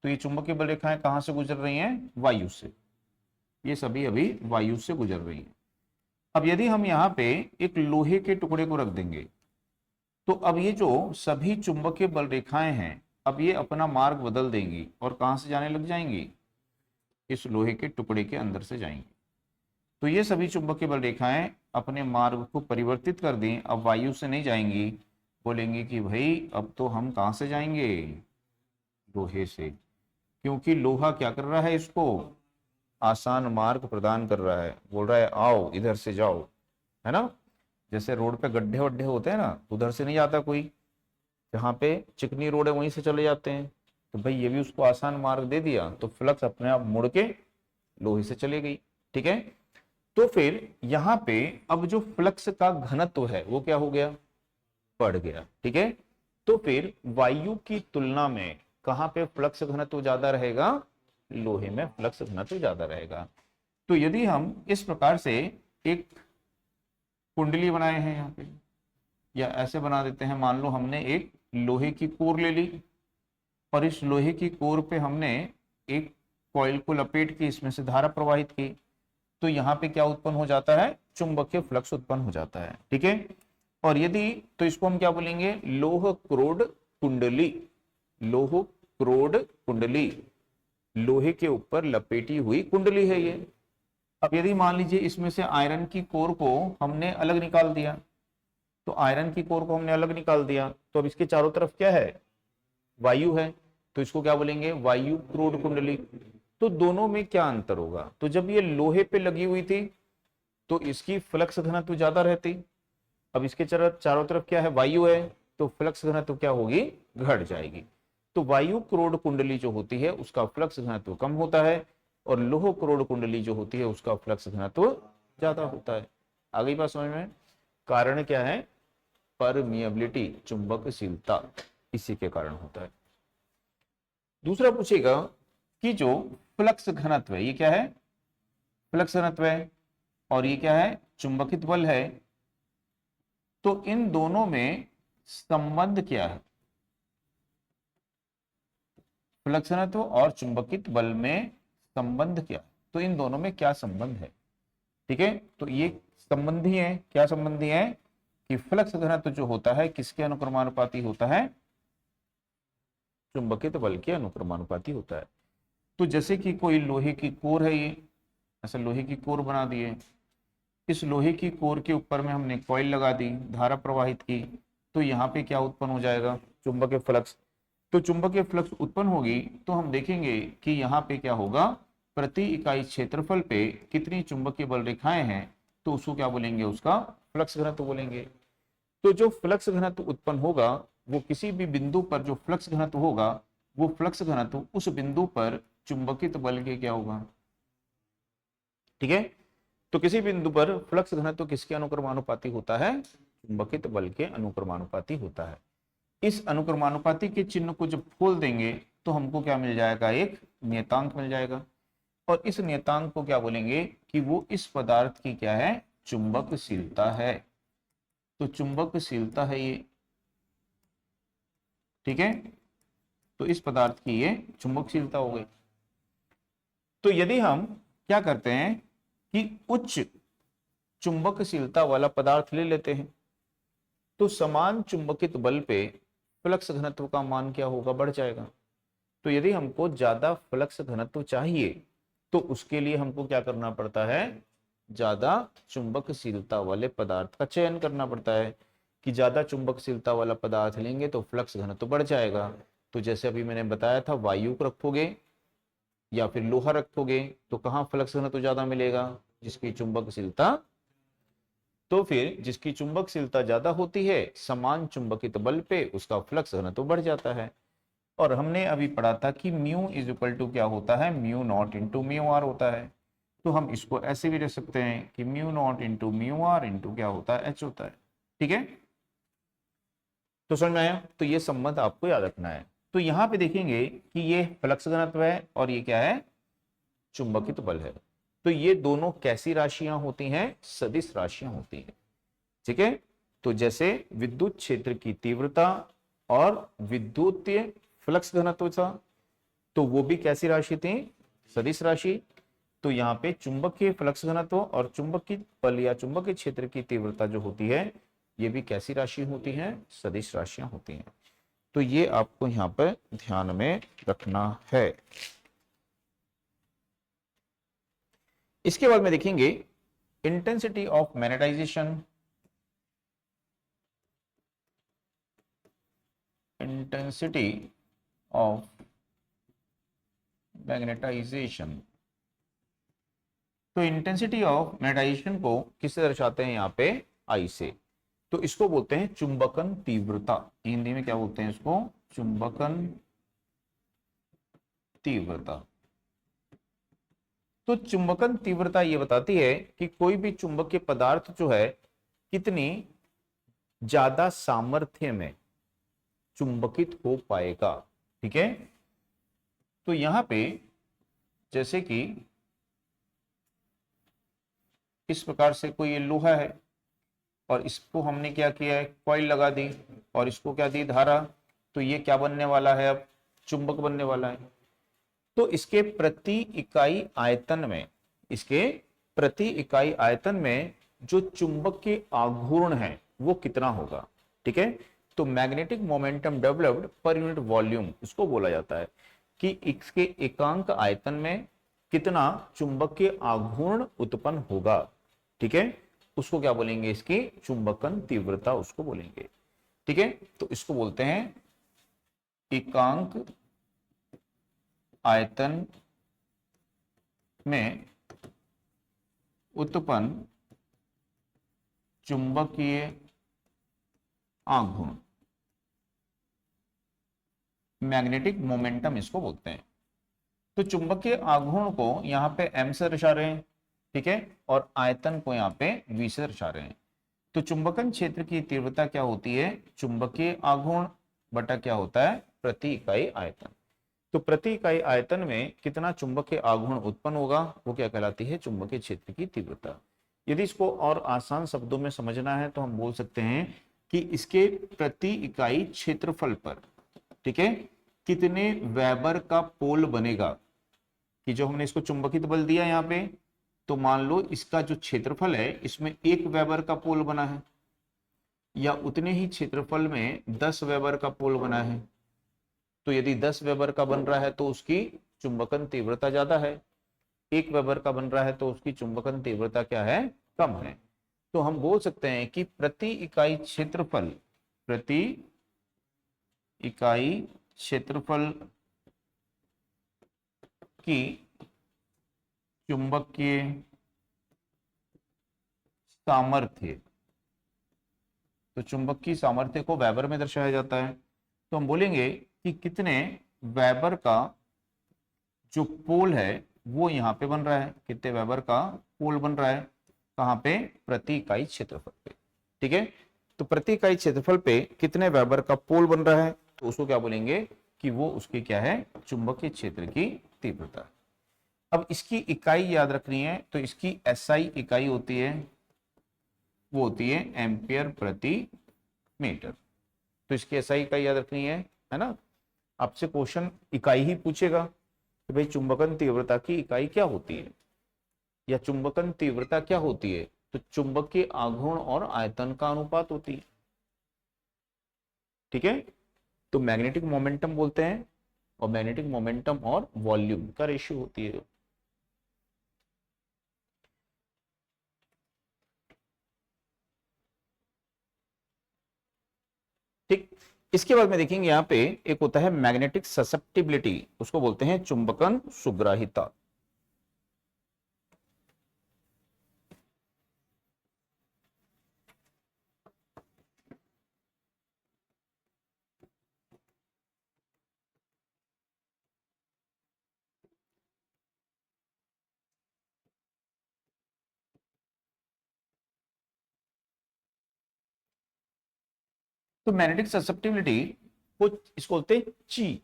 तो ये चुंबकीय बल रेखाएं कहां से गुजर रही हैं, वायु से, ये सभी अभी वायु से गुजर रही हैं। अब यदि हम यहाँ पे एक लोहे के टुकड़े को रख देंगे, तो अब ये जो सभी चुंबकीय बल रेखाएं हैं, अब ये अपना मार्ग बदल देंगी और कहां से जाने लग जाएंगी, इस लोहे के टुकड़े के अंदर से जाएंगी। तो ये सभी चुंबकीय बल रेखाएं अपने मार्ग को परिवर्तित कर दें, अब वायु से नहीं जाएंगी, बोलेंगे कि भाई अब तो हम कहां से जाएंगे, लोहे से, क्योंकि लोहा क्या कर रहा है, इसको आसान मार्ग प्रदान कर रहा है, बोल रहा है आओ इधर से जाओ, है ना। जैसे रोड पे गड्ढे वड्ढे होते हैं ना, उधर से नहीं जाता कोई, जहाँ पे चिकनी रोड है वहीं से चले जाते हैं, तो भाई ये भी उसको आसान मार्ग दे दिया, तो फ्लक्स अपने आप मुड़ के लोहे से चले गई। ठीक है, तो फिर यहाँ पे अब जो फ्लक्स का घनत्व है वो क्या हो गया, बढ़ गया। ठीक है, तो फिर वायु की तुलना में कहाँ पे फ्लक्स घनत्व ज्यादा रहेगा, लोहे में फ्लक्स घनत्व ज्यादा रहेगा। तो यदि हम इस प्रकार से एक कुंडली बनाए हैं यहाँ पे, या ऐसे बना देते हैं, मान लो हमने एक लोहे की कोर ले ली और इस लोहे की कोर पे हमने एक कॉइल को लपेट के इसमें से धारा प्रवाहित की, तो यहाँ पे क्या उत्पन्न हो जाता है, चुंबकीय फ्लक्स उत्पन्न हो जाता है। ठीक है, और यदि, तो इसको हम क्या बोलेंगे, लोह क्रोड कुंडली, लोह क्रोड कुंडली, लोहे के ऊपर लपेटी हुई कुंडली है ये। अब यदि मान लीजिए इसमें से आयरन की कोर को हमने अलग निकाल दिया, तो आयरन की कोर को हमने अलग निकाल दिया, तो अब इसके चारों तरफ क्या है, वायु है, तो इसको क्या बोलेंगे, वायु क्रोड कुंडली। तो दोनों में क्या अंतर होगा, तो जब ये लोहे पे लगी हुई थी तो इसकी फ्लक्स घनत्व ज्यादा रहती, अब इसके चारों तरफ क्या है, वायु है, तो फ्लक्स घनत्व क्या होगी, घट जाएगी। तो वायु क्रोड कुंडली जो होती है उसका फ्लक्स घनत्व कम होता है, और लोह क्रोड कुंडली जो होती है उसका फ्लक्स घनत्व ज्यादा होता है। आ गई बात समझ में। कारण क्या है, परमिएबिलिटी, चुंबकशीलता, इसी के कारण होता है। दूसरा पूछेगा कि जो फ्लक्स घनत्व है, ये क्या है, फ्लक्स घनत्व है, और ये क्या है, चुंबकित बल है, तो इन दोनों में संबंध क्या है, फ्लक्स घनत्व और चुंबकित बल में संबंध क्या, तो इन दोनों में क्या संबंध है। ठीक है, तो ये संबंधी है, क्या संबंधी है कि फ्लक्स घनत्व जो होता है किसके अनुक्रमानुपाती होता है, चुंबकित बल के अनुक्रमानुपाती होता है। तो जैसे कि कोई लोहे की कोर है, ये ऐसा लोहे की कोर बना दिए, इस लोहे की कोर के ऊपर में हमने कॉइल लगा दी, धारा प्रवाहित की, तो यहाँ पे क्या उत्पन्न हो जाएगा, चुंबकीय फ्लक्स। तो चुंबकीय फ्लक्स उत्पन्न होगी तो हम देखेंगे कि यहाँ पे क्या होगा, प्रति इकाई क्षेत्रफल पे कितनी चुंबकीय बल रेखाएं हैं, तो उसको क्या बोलेंगे, उसका फ्लक्स घनत्व बोलेंगे। तो जो फ्लक्स घनत्व उत्पन्न होगा वो किसी भी बिंदु पर जो फ्लक्स घनत्व होगा, वो फ्लक्स घनत्व उस बिंदु पर चुंबकित बल के क्या होगा। ठीक है, तो किसी बिंदु पर फ्लक्स घनत्व किसके अनुक्रमानुपाती होता है, चुंबकित बल के अनुक्रमानुपाती होता है। इस अनुक्रमानुपाती के चिन्ह को जब खोल देंगे तो हमको क्या मिल जाएगा, एक नियतांक मिल जाएगा, और इस नियतांक को क्या बोलेंगे कि वो इस पदार्थ की क्या है, चुंबकशीलता है। तो चुंबकशीलता है ये, ठीक है, तो इस पदार्थ की ये चुंबकशीलता हो गई। तो यदि हम क्या करते हैं कि उच्च चुंबकशीलता वाला पदार्थ ले लेते हैं, तो समान चुंबकित बल पे फ्लक्स घनत्व का मान क्या होगा, बढ़ जाएगा। तो यदि हमको ज्यादा फ्लक्स घनत्व चाहिए तो उसके लिए हमको क्या करना पड़ता है, ज्यादा चुंबकशीलता वाले पदार्थ का चयन करना पड़ता है, कि ज्यादा चुंबकशीलता वाला पदार्थ लेंगे तो फ्लक्स घनत्व बढ़ जाएगा। तो जैसे अभी मैंने बताया था, वायु को रखोगे या फिर लोहा रखोगे तो कहाँ फ्लक्स घनत्व ज्यादा मिलेगा, जिसकी चुंबकशीलता, तो फिर जिसकी चुंबकशीलता ज्यादा होती है समान चुंबकित बल पे उसका फ्लक्स घनत्व बढ़ जाता है। और हमने अभी पढ़ा था कि म्यू इज इक्वल टू क्या होता है, mu naught into mu r होता है। तो हम इसको ऐसे भी रख सकते हैं कि mu naught into mu r into क्या होता है, एच होता है। ठीक है, तो समझ में आया, तो ये संबंध आपको याद रखना है। तो यहाँ पे देखेंगे कि ये फ्लक्स घनत्व है और ये क्या है, चुंबकित बल है। तो ये दोनों कैसी राशियां होती हैं, सदिश राशियां होती हैं। ठीक है, तो जैसे विद्युत क्षेत्र की तीव्रता और विद्युतीय फ्लक्स घनत्व था, तो वो भी कैसी राशि थी, सदिश राशि। तो यहाँ पे चुंबकीय फ्लक्स घनत्व और चुंबकीय बल या चुंबकीय क्षेत्र की तीव्रता जो होती है, ये भी कैसी राशि होती हैं, सदिश राशियां होती हैं। तो ये आपको यहाँ पर ध्यान में रखना है। इसके बाद में देखेंगे intensity of magnetization, intensity of magnetization. तो इंटेंसिटी ऑफ मैग्नेटाइजेशन को किससे दर्शाते हैं, यहाँ पे आई से। तो इसको बोलते हैं चुंबकन तीव्रता, हिंदी में क्या बोलते हैं इसको, चुंबकन तीव्रता। तो चुंबकन तीव्रता ये बताती है कि कोई भी चुंबकीय पदार्थ जो है कितनी ज्यादा सामर्थ्य में चुंबकित हो पाएगा। ठीक है, तो यहां पे जैसे कि इस प्रकार से कोई ये लोहा है और इसको हमने क्या किया है, कॉइल लगा दी और इसको क्या दी, धारा, तो ये क्या बनने वाला है, अब चुंबक बनने वाला है। तो इसके प्रति इकाई आयतन में, इसके प्रति इकाई आयतन में जो चुंबक के आघूर्ण है वो कितना होगा। ठीक है, तो magnetic momentum developed per unit volume इसको बोला जाता है, कि इसके एकांक आयतन में कितना चुंबकीय आघूर्ण उत्पन्न होगा, ठीक है, उसको क्या बोलेंगे, इसकी चुंबकन तीव्रता उसको बोलेंगे, ठीक है। तो इसको बोलते हैं एकांक आयतन में उत्पन्न चुंबकीय आघूर्ण, मैग्नेटिक मोमेंटम इसको बोलते हैं। तो चुंबकीय आघूर्ण को यहां पे m से दर्शा रहे हैं, ठीक है, और आयतन को यहाँ पे v से दर्शा रहे हैं। तो चुंबकन क्षेत्र की तीव्रता क्या होती है, चुंबकीय आघूर्ण बटा क्या होता है, प्रति इकाई आयतन। तो प्रति इकाई आयतन में कितना चुंबकीय आघूर्ण उत्पन्न होगा, वो क्या कहलाती है, चुंबकीय क्षेत्र की तीव्रता। यदि इसको और आसान शब्दों में समझना है तो हम बोल सकते हैं कि इसके प्रति इकाई क्षेत्रफल पर, ठीक है, कितने वेबर का पोल बनेगा, कि जो हमने इसको चुंबकित बल दिया यहाँ पे, तो मान लो इसका जो क्षेत्रफल है इसमें 1 वेबर का पोल बना है, या उतने ही क्षेत्रफल में 10 वेबर का पोल बना है। तो यदि 10 वेबर का बन रहा है तो उसकी चुंबकन तीव्रता ज्यादा है, 1 वेबर का बन रहा है तो उसकी चुंबकन तीव्रता क्या है, कम है। तो हम बोल सकते हैं कि प्रति इकाई क्षेत्रफल, प्रति इकाई क्षेत्रफल की चुंबकीय सामर्थ्य, तो चुंबकीय सामर्थ्य को वेबर में दर्शाया जाता है। तो हम बोलेंगे कि कितने वेबर का जो पोल है वो यहाँ पे बन रहा है, कितने वेबर का पोल बन रहा है, कहाँ पे, प्रति इकाई क्षेत्रफल पे, ठीक है। तो प्रति इकाई क्षेत्रफल पे कितने वेबर का पोल बन रहा है, तो उसको क्या बोलेंगे कि वो उसकी क्या है, चुंबकीय क्षेत्र की तीव्रता। अब इसकी इकाई याद रखनी है, तो इसकी एसआई इकाई होती है, वो होती है एम्पियर प्रति मीटर। तो इसकी एसआई इकाई याद रखनी है ना। आपसे क्वेश्चन इकाई ही पूछेगा कि भाई चुंबकन तीव्रता की इकाई क्या होती है, या चुंबकन तीव्रता क्या होती है, तो चुंबकीय आघूर्ण और आयतन का अनुपात होती है, ठीक है। तो मैग्नेटिक मोमेंटम बोलते हैं, और मैग्नेटिक मोमेंटम और वॉल्यूम का रेशियो होती है। ठीक, इसके बाद में देखेंगे यहाँ पे एक होता है मैग्नेटिक ससेप्टिबिलिटी, उसको बोलते हैं चुंबकन सुग्राहिता। तो मैग्नेटिक ससेप्टिबिलिटी को इसको बोलते हैं ची, है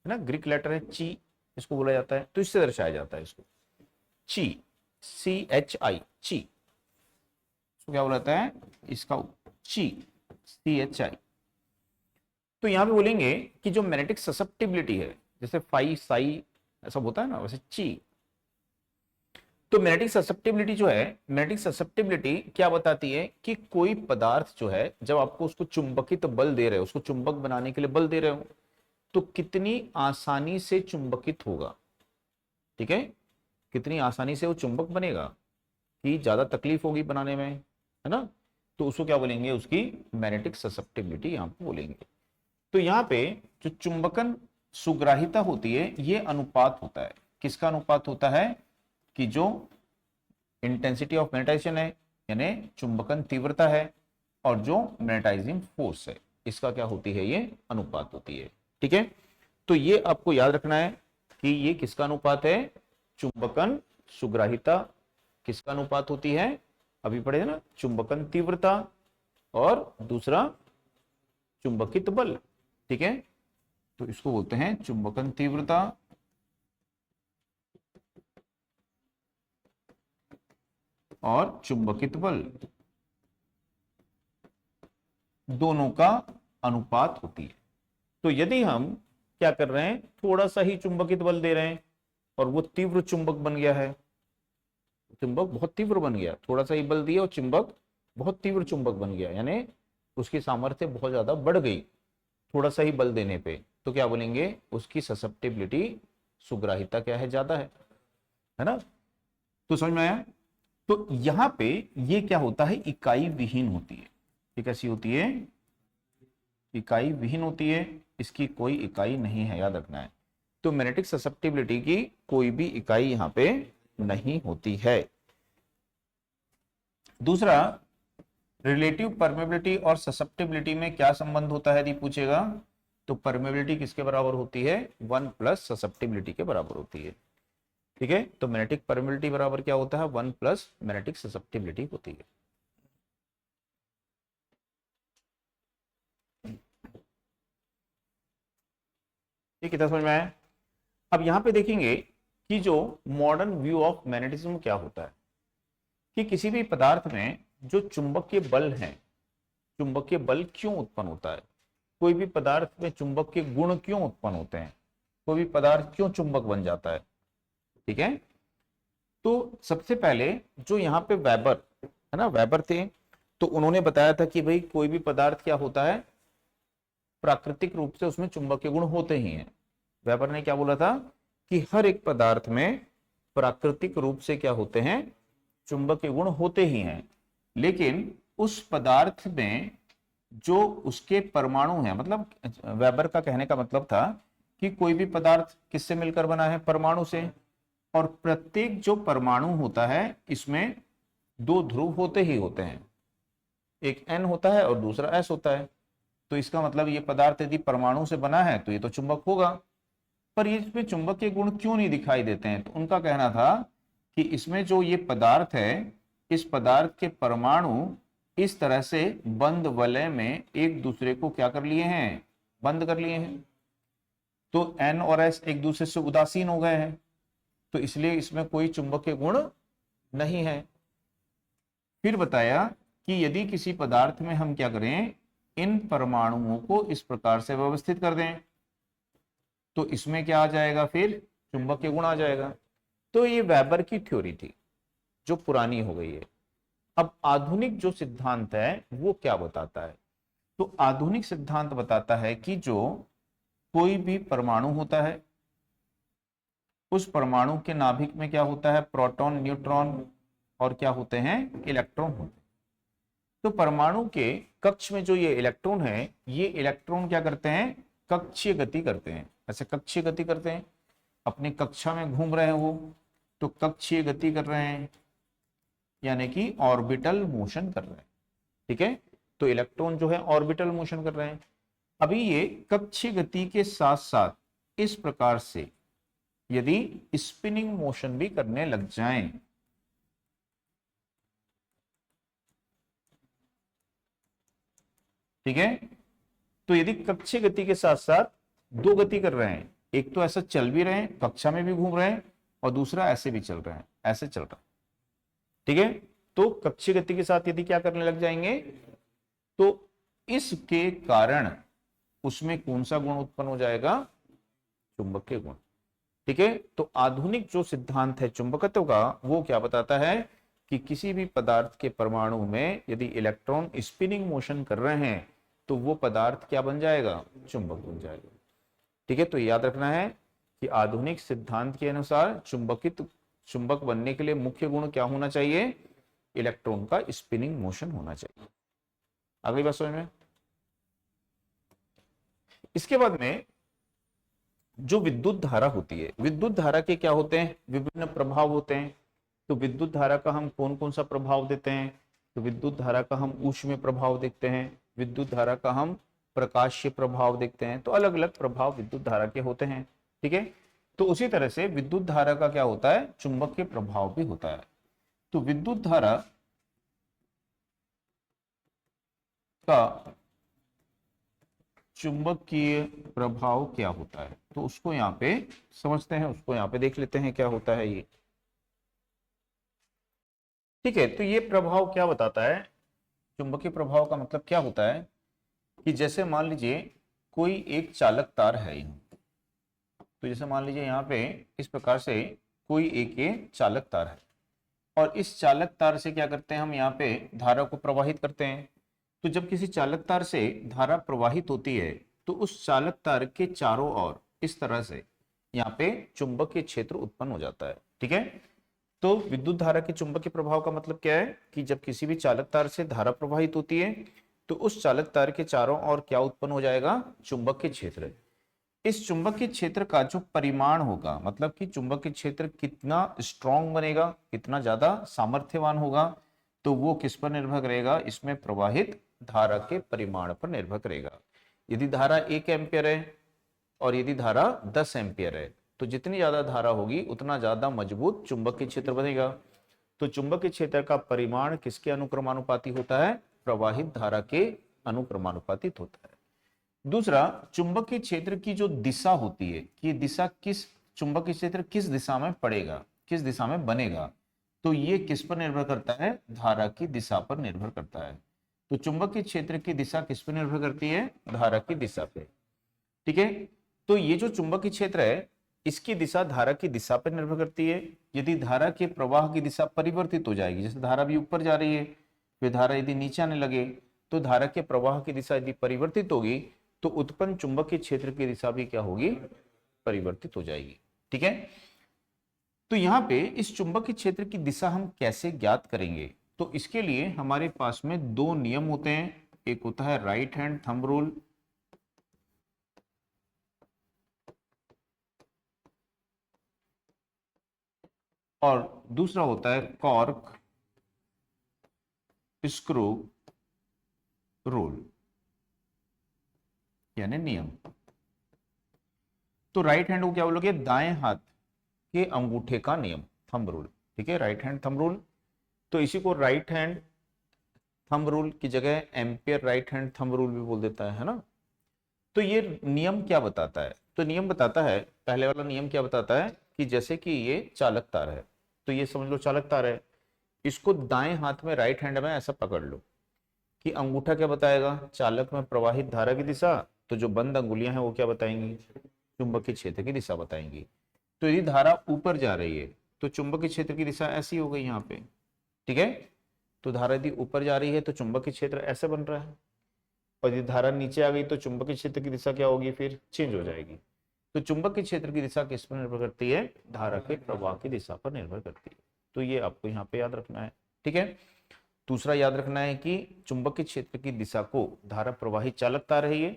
ना, ग्रीक लेटर है ची, इसको बोला जाता है, तो इससे दर्शाया जाता है इसको ची, CHI, ची, इसको क्या बोला जाता है, इसका ची, CHI। तो यहां पे बोलेंगे कि जो मैग्नेटिक ससेप्टिबिलिटी है, जैसे फाई साई ऐसा होता है ना, वैसे ची। तो मैग्नेटिक ससेप्टिबिलिटी जो है, मैग्नेटिक ससेप्टिबिलिटी क्या बताती है कि कोई पदार्थ जो है, जब आपको उसको चुंबकित बल दे रहे हो, उसको चुंबक बनाने के लिए बल दे रहे हो, तो कितनी आसानी से चुंबकित होगा, ठीक है, कितनी आसानी से वो चुंबक बनेगा, कि ज्यादा तकलीफ होगी बनाने में, है ना। तो उसको क्या बोलेंगे, उसकी मैग्नेटिक ससेप्टिबिलिटी यहां पे बोलेंगे। तो यहाँ पे जो चुंबकन सुग्राहिता होती है, ये अनुपात होता है, किसका अनुपात होता है, कि जो इंटेंसिटी ऑफ मैग्नेटाइजेशन है, यानी चुंबकन तीव्रता है, और जो मैग्नेटाइजिंग फोर्स है, इसका क्या होती है, ये अनुपात होती है, ठीक है। तो ये आपको याद रखना है कि ये किसका अनुपात है, चुंबकन सुग्राहिता किसका अनुपात होती है, अभी पढ़े ना, चुंबकन तीव्रता और दूसरा चुंबकित बल, ठीक है। तो इसको बोलते हैं चुंबकन तीव्रता और चुंबकित बल, दोनों का अनुपात होती है। तो यदि हम क्या कर रहे हैं, थोड़ा सा ही चुंबकित बल दे रहे हैं और वो तीव्र चुंबक बन गया है, चुंबक बहुत तीव्र बन गया, थोड़ा सा ही बल दिया और चुंबक बहुत तीव्र चुंबक बन गया, यानी उसकी सामर्थ्य बहुत ज्यादा बढ़ गई थोड़ा सा ही बल देने पे, तो क्या बोलेंगे, उसकी ससेप्टिबिलिटी सुग्राहिता क्या है, ज्यादा है। है ना। तो समझ में आया। तो यहां पे ये क्या होता है, इकाई विहीन होती है। ये कैसी होती है, इकाई विहीन होती है, इसकी कोई इकाई नहीं है, याद रखना है। तो मैग्नेटिक ससेप्टिबिलिटी की कोई भी इकाई यहां पे नहीं होती है। दूसरा, रिलेटिव परमेबिलिटी और ससेप्टिबिलिटी में क्या संबंध होता है यदि पूछेगा, तो परमेबिलिटी किसके बराबर होती है, 1 प्लस ससेप्टिबिलिटी के बराबर होती है। ठीक है, तो मैग्नेटिक परमेबिलिटी बराबर क्या होता है, 1 प्लस मैग्नेटिक ससेप्टिबिलिटी होती है। ये कितना समझ में आया। अब यहां पे देखेंगे कि जो मॉडर्न व्यू ऑफ मैग्नेटिज्म क्या होता है, कि किसी भी पदार्थ में जो चुंबकीय बल है, चुंबकीय बल क्यों उत्पन्न होता है, कोई भी पदार्थ में चुंबक के गुण क्यों उत्पन्न होते हैं, कोई भी पदार्थ क्यों चुंबक बन जाता है। ठीक है, तो सबसे पहले जो यहाँ पे वेबर है ना, वेबर थे, तो उन्होंने बताया था कि भाई कोई भी पदार्थ क्या होता है, प्राकृतिक रूप से उसमें चुंबकीय गुण होते ही हैं। वेबर ने क्या बोला था कि हर एक पदार्थ में प्राकृतिक रूप से क्या होते हैं, चुंबकीय गुण होते ही हैं, लेकिन उस पदार्थ में जो उसके परमाणु हैं, मतलब वेबर का कहने का मतलब था कि कोई भी पदार्थ किससे मिलकर बना है, परमाणु से, और प्रत्येक जो परमाणु होता है इसमें दो ध्रुव होते ही होते हैं, एक N होता है और दूसरा S होता है। तो इसका मतलब ये पदार्थ यदि परमाणु से बना है तो ये तो चुंबक होगा। पर ये इसमें चुंबक के गुण क्यों नहीं दिखाई देते हैं, तो उनका कहना था कि इसमें जो ये पदार्थ है, इस पदार्थ के परमाणु इस तरह से बंद वलय में एक दूसरे को क्या कर लिए हैं, बंद कर लिए हैं, तो N और S एक दूसरे से उदासीन हो गए हैं, तो इसलिए इसमें कोई चुंबकीय गुण नहीं है। फिर बताया कि यदि किसी पदार्थ में हम क्या करें, इन परमाणुओं को इस प्रकार से व्यवस्थित कर दें, तो इसमें क्या आ जाएगा, फिर चुंबकीय गुण आ जाएगा। तो ये वेबर की थ्योरी थी जो पुरानी हो गई है। अब आधुनिक जो सिद्धांत है वो क्या बताता है, तो आधुनिक सिद्धांत बताता है कि जो कोई भी परमाणु होता है, उस परमाणु के नाभिक में क्या होता है, प्रोटॉन, न्यूट्रॉन और क्या होते हैं, इलेक्ट्रॉन होते हैं। तो परमाणु के कक्ष में जो ये इलेक्ट्रॉन है, ये इलेक्ट्रॉन क्या करते हैं, कक्षीय गति करते हैं। ऐसे कक्षीय गति करते हैं, अपनी कक्षा में घूम रहे हैं वो, तो कक्षीय गति कर रहे हैं, यानी कि ऑर्बिटल मोशन कर रहे हैं। ठीक है, तो इलेक्ट्रॉन जो है ऑर्बिटल मोशन कर रहे हैं। अभी ये कक्षीय गति के साथ साथ इस प्रकार से यदि स्पिनिंग मोशन भी करने लग जाएं, ठीक है, तो यदि कक्षीय गति के साथ साथ दो गति कर रहे हैं, एक तो ऐसा चल भी रहे हैं, कक्षा में भी घूम रहे हैं, और दूसरा ऐसे भी चल रहे हैं, ऐसे चल रहा है। ठीक है, तो कक्षीय गति के साथ यदि क्या करने लग जाएंगे, तो इसके कारण उसमें कौन सा गुण उत्पन्न हो जाएगा, चुंबकीय गुण। ठीक है, तो आधुनिक जो सिद्धांत है चुंबकत्व का, वो क्या बताता है कि किसी भी पदार्थ के परमाणु में यदि इलेक्ट्रॉन स्पिनिंग मोशन कर रहे हैं तो वो पदार्थ क्या बन जाएगा, चुंबक बन जाएगा। ठीक है, तो याद रखना है कि आधुनिक सिद्धांत के अनुसार चुंबक बनने के लिए मुख्य गुण क्या होना चाहिए, इलेक्ट्रॉन का स्पिनिंग मोशन होना चाहिए। अगली बात समझ में। इसके बाद में जो विद्युत धारा होती है, विद्युत धारा के क्या होते हैं, विभिन्न प्रभाव होते हैं। तो विद्युत धारा का हम कौन कौन सा प्रभाव देते हैं, तो विद्युत धारा का हम ऊष्मीय प्रभाव देखते हैं, विद्युत धारा का हम प्रकाशीय प्रभाव देखते हैं। तो अलग अलग प्रभाव विद्युत धारा के होते हैं। ठीक है, तो उसी तरह से विद्युत धारा का क्या होता है, चुंबकीय प्रभाव भी होता है। तो विद्युत धारा का चुंबकीय प्रभाव क्या होता है, तो उसको यहाँ पे समझते हैं, उसको यहाँ पे देख लेते हैं क्या होता है ये। ठीक है, तो ये प्रभाव क्या बताता है, चुंबकीय प्रभाव का मतलब क्या होता है कि जैसे मान लीजिए कोई एक चालक तार है यहाँ, तो जैसे मान लीजिए यहाँ पे इस प्रकार से कोई एक ये चालक तार है, और इस चालक तार से क्या करते हैं हम, यहाँ पे धारा को प्रवाहित करते हैं। तो जब किसी चालक तार से धारा प्रवाहित होती है तो उस चालक तार के चारों ओर इस तरह से यहाँ पे चुंबकीय क्षेत्र उत्पन्न हो जाता है। ठीक है, तो विद्युत धारा के चुंबकीय प्रभाव का मतलब क्या है कि जब किसी भी चालक तार से धारा प्रवाहित होती है तो उस चालक तार के चारों ओर क्या उत्पन्न हो जाएगा, चुंबकीय क्षेत्र। इस चुंबकीय क्षेत्र का जो परिमाण होगा, मतलब कि चुंबकीय क्षेत्र कितना स्ट्रॉन्ग बनेगा, कितना ज्यादा सामर्थ्यवान होगा, तो वो किस पर निर्भर करेगा, इसमें प्रवाहित धारा के परिमाण पर निर्भर करेगा। यदि धारा 1 एम्पियर है और यदि धारा 10 एम्पियर है तो जितनी ज्यादा धारा होगी उतना ज्यादा मजबूत चुंबकीय क्षेत्र बनेगा। तो चुंबकीय क्षेत्र का परिमाण किसके अनुक्रमानुपाती होता है, प्रवाहित धारा के अनुक्रमानुपातित होता है। दूसरा, चुंबकीय क्षेत्र की जो दिशा होती है कि दिशा किस, चुंबकीय क्षेत्र किस दिशा में पड़ेगा, किस दिशा में बनेगा, तो ये किस पर निर्भर करता है, धारा की दिशा पर निर्भर करता है। तो चुंबकीय क्षेत्र की दिशा किस पर निर्भर करती है, धारा की दिशा पे। ठीक है, तो ये जो चुंबकीय क्षेत्र है इसकी दिशा धारा की दिशा पर निर्भर करती है। यदि धारा के प्रवाह की दिशा परिवर्तित हो जाएगी, जैसे धारा भी ऊपर जा रही है, फिर धारा यदि नीचे आने लगे तो धारा के प्रवाह की दिशा यदि परिवर्तित होगी तो उत्पन्न चुंबकीय क्षेत्र की दिशा भी क्या होगी, परिवर्तित हो जाएगी। ठीक है, तो यहां पे इस चुंबकीय क्षेत्र की दिशा हम कैसे ज्ञात करेंगे, तो इसके लिए हमारे पास में दो नियम होते हैं। एक होता है राइट हैंड थंब रूल, और दूसरा होता है कॉर्क स्क्रू रूल यानी नियम। तो राइट हैंड को क्या बोलोगे, दाएं हाथ के अंगूठे का नियम, थंब रूल। ठीक है, राइट हैंड थंब रूल, तो इसी को राइट हैंड थंब रूल की जगह ampere right hand thumb rule भी बोल देता है ना। तो ये नियम क्या बताता है, तो नियम बताता है, पहले वाला नियम क्या बताता है कि जैसे कि ये चालक तार है, तो ये समझ लो चालक तार है, इसको दाएं हाथ में राइट हैंड में ऐसा पकड़ लो कि अंगूठा क्या बताएगा, चालक में प्रवाहित धारा की दिशा, तो जो बंद अंगुलियां हैं वो क्या बताएंगी, चुंबकीय क्षेत्र की दिशा बताएंगी। तो यदि धारा ऊपर जा रही है तो चुंबकीय क्षेत्र की दिशा ऐसी हो गई यहाँ पे। ठीक है, तो धारा यदि ऊपर जा रही है तो चुंबकीय क्षेत्र ऐसे बन रहा है, और यदि धारा नीचे आ गई तो चुंबकीय क्षेत्र की दिशा क्या होगी, फिर चेंज हो जाएगी। तो चुंबकीय क्षेत्र की दिशा किस पर निर्भर करती है, धारा के प्रवाह की दिशा पर निर्भर करती है। तो ये आपको यहाँ पे याद रखना है। ठीक है, दूसरा याद रखना है कि चुंबकीय क्षेत्र की दिशा को धारा प्रवाहित चालक तार है ये,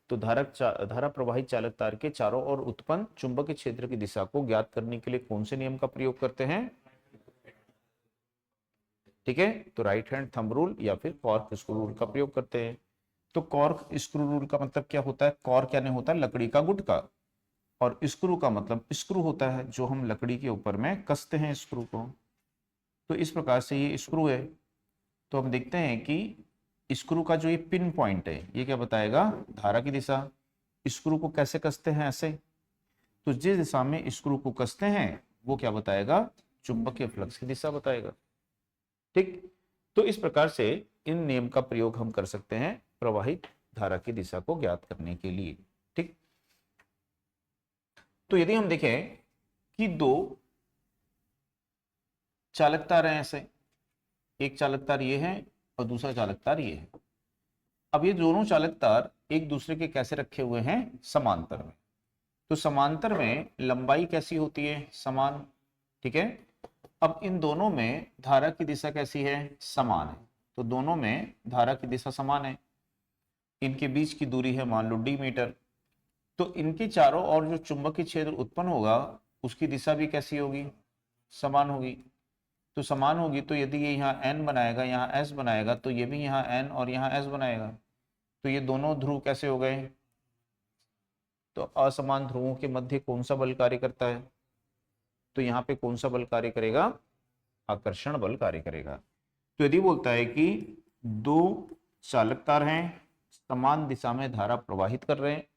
तो धारा प्रवाहित चालक तार के चारों ओर उत्पन्न चुंबकीय क्षेत्र की दिशा को ज्ञात करने के लिए कौन से नियम का प्रयोग करते हैं। ठीक है, तो राइट हैंड थंब रूल या फिर कॉर्क स्क्रू रूल का प्रयोग करते हैं। तो कॉर्क स्क्रू रूल का मतलब क्या होता है, कॉर्क यानी होता है लकड़ी का गुटका, और स्क्रू का मतलब स्क्रू होता है जो हम लकड़ी के ऊपर में कसते हैं स्क्रू को। तो इस प्रकार से ये स्क्रू है। तो हम देखते हैं कि स्क्रू का जो ये पिन पॉइंट है ये क्या बताएगा, धारा की दिशा। स्क्रू को कैसे कसते हैं, ऐसे, तो जिस दिशा में स्क्रू को कसते हैं वो क्या बताएगा, चुंबकीय फ्लक्स की दिशा बताएगा। ठीक, तो इस प्रकार से इन नियम का प्रयोग हम कर सकते हैं प्रवाहित धारा की दिशा को ज्ञात करने के लिए। ठीक, तो यदि हम देखें कि दो चालक तार हैं ऐसे, एक चालक तार ये है और दूसरा चालक तार ये है। अब ये दोनों चालक तार एक दूसरे के कैसे रखे हुए हैं, समांतर में। तो समांतर में लंबाई कैसी होती है, समान। ठीक है, अब इन दोनों में धारा की दिशा कैसी है, समान है। तो दोनों में धारा की दिशा समान है, इनके बीच की दूरी है मान लो d मीटर। तो इनके चारों ओर जो चुंबकीय क्षेत्र उत्पन्न होगा उसकी दिशा भी कैसी होगी, समान होगी। तो समान होगी तो यदि ये यहाँ n बनाएगा, यहाँ s बनाएगा, तो ये भी यहाँ n और यहाँ s बनाएगा। तो ये दोनों ध्रुव कैसे हो गए, तो असमान ध्रुवों के मध्य कौन सा बल कार्य करता है, तो यहाँ पे कौन सा बल कार्य करेगा, आकर्षण बल कार्य करेगा। तो यदि बोलता है कि दो चालक तार हैं, समान दिशा में धारा प्रवाहित कर रहे हैं,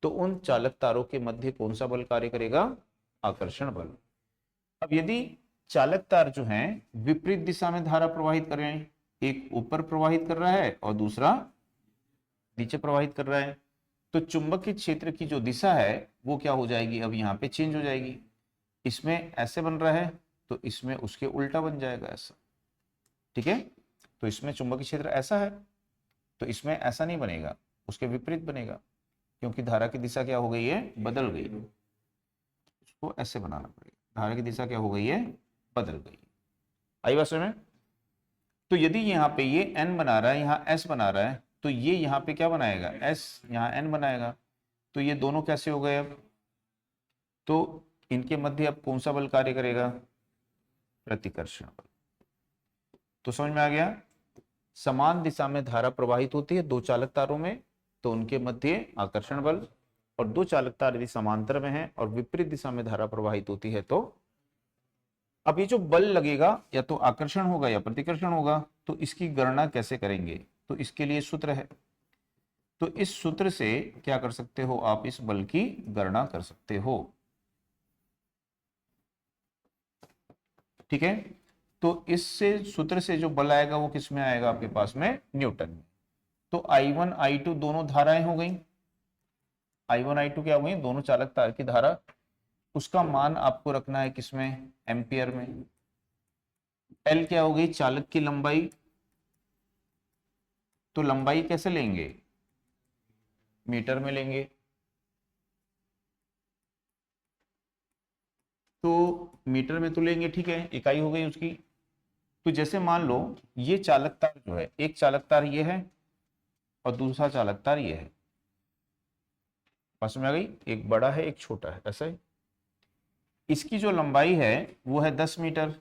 तो उन चालक तारों के मध्य कौन सा बल कार्य करेगा, आकर्षण बल। अब यदि चालक तार जो हैं विपरीत दिशा में धारा प्रवाहित कर रहे हैं, एक ऊपर प्रवाहित कर रहा है और दूसरा नीचे प्रवाहित कर रहा है, तो चुंबकीय क्षेत्र की जो दिशा है वो क्या हो जाएगी, अब यहाँ पे चेंज हो जाएगी। इसमें ऐसे बन रहा है तो इसमें उसके उल्टा बन जाएगा ऐसा। ठीक है, तो इसमें चुंबकीय क्षेत्र ऐसा है तो इसमें ऐसा नहीं बनेगा, उसके विपरीत बनेगा, क्योंकि धारा की दिशा क्या हो गई है, बदल गई। को ऐसे बनाना पड़ेगा, धारा की दिशा क्या हो गई है, बदल गई। आई बात समझ में। तो यदि यहाँ पे ये n बना रहा है, यहाँ s बना रहा है, तो ये यहाँ पे क्या बनाएगा, s, यहाँ n बनाएगा। तो ये दोनों कैसे हो गए अब, तो इनके मध्य अब कौन सा बल कार्य करेगा, प्रतिकर्षण बल। तो समझ में आ गया। समान दिशा में धारा प्रवाहित होती है दो चालक तारों में, तो उनके मध्य आकर्षण बल, और दो चालक तार यदि समांतर में है और विपरीत दिशा में धारा प्रवाहित होती है तो अब ये जो बल लगेगा या तो आकर्षण होगा या प्रतिकर्षण होगा, तो इसकी गणना कैसे करेंगे, तो इसके लिए सूत्र है। तो इस सूत्र से क्या कर सकते हो आप, इस बल की गणना कर सकते हो। ठीक है, तो इससे सूत्र से जो बल आएगा वो किस में आएगा, आपके पास में न्यूटन में। तो I1 I2 दोनों धाराएं हो गई, I1 I2 क्या हो गई, दोनों चालक तार की धारा, उसका मान आपको रखना है किसमें, एम्पियर में। L क्या हो गई, चालक की लंबाई, तो लंबाई कैसे लेंगे, मीटर में लेंगे। तो मीटर में तो लेंगे, ठीक है, इकाई हो गई उसकी। तो जैसे मान लो ये चालक तार जो है, एक चालक तार ये है और दूसरा चालक तार ये है, पास में आ गई, एक बड़ा है एक छोटा है, ऐसा ही। इसकी जो लंबाई है वो है 10 मीटर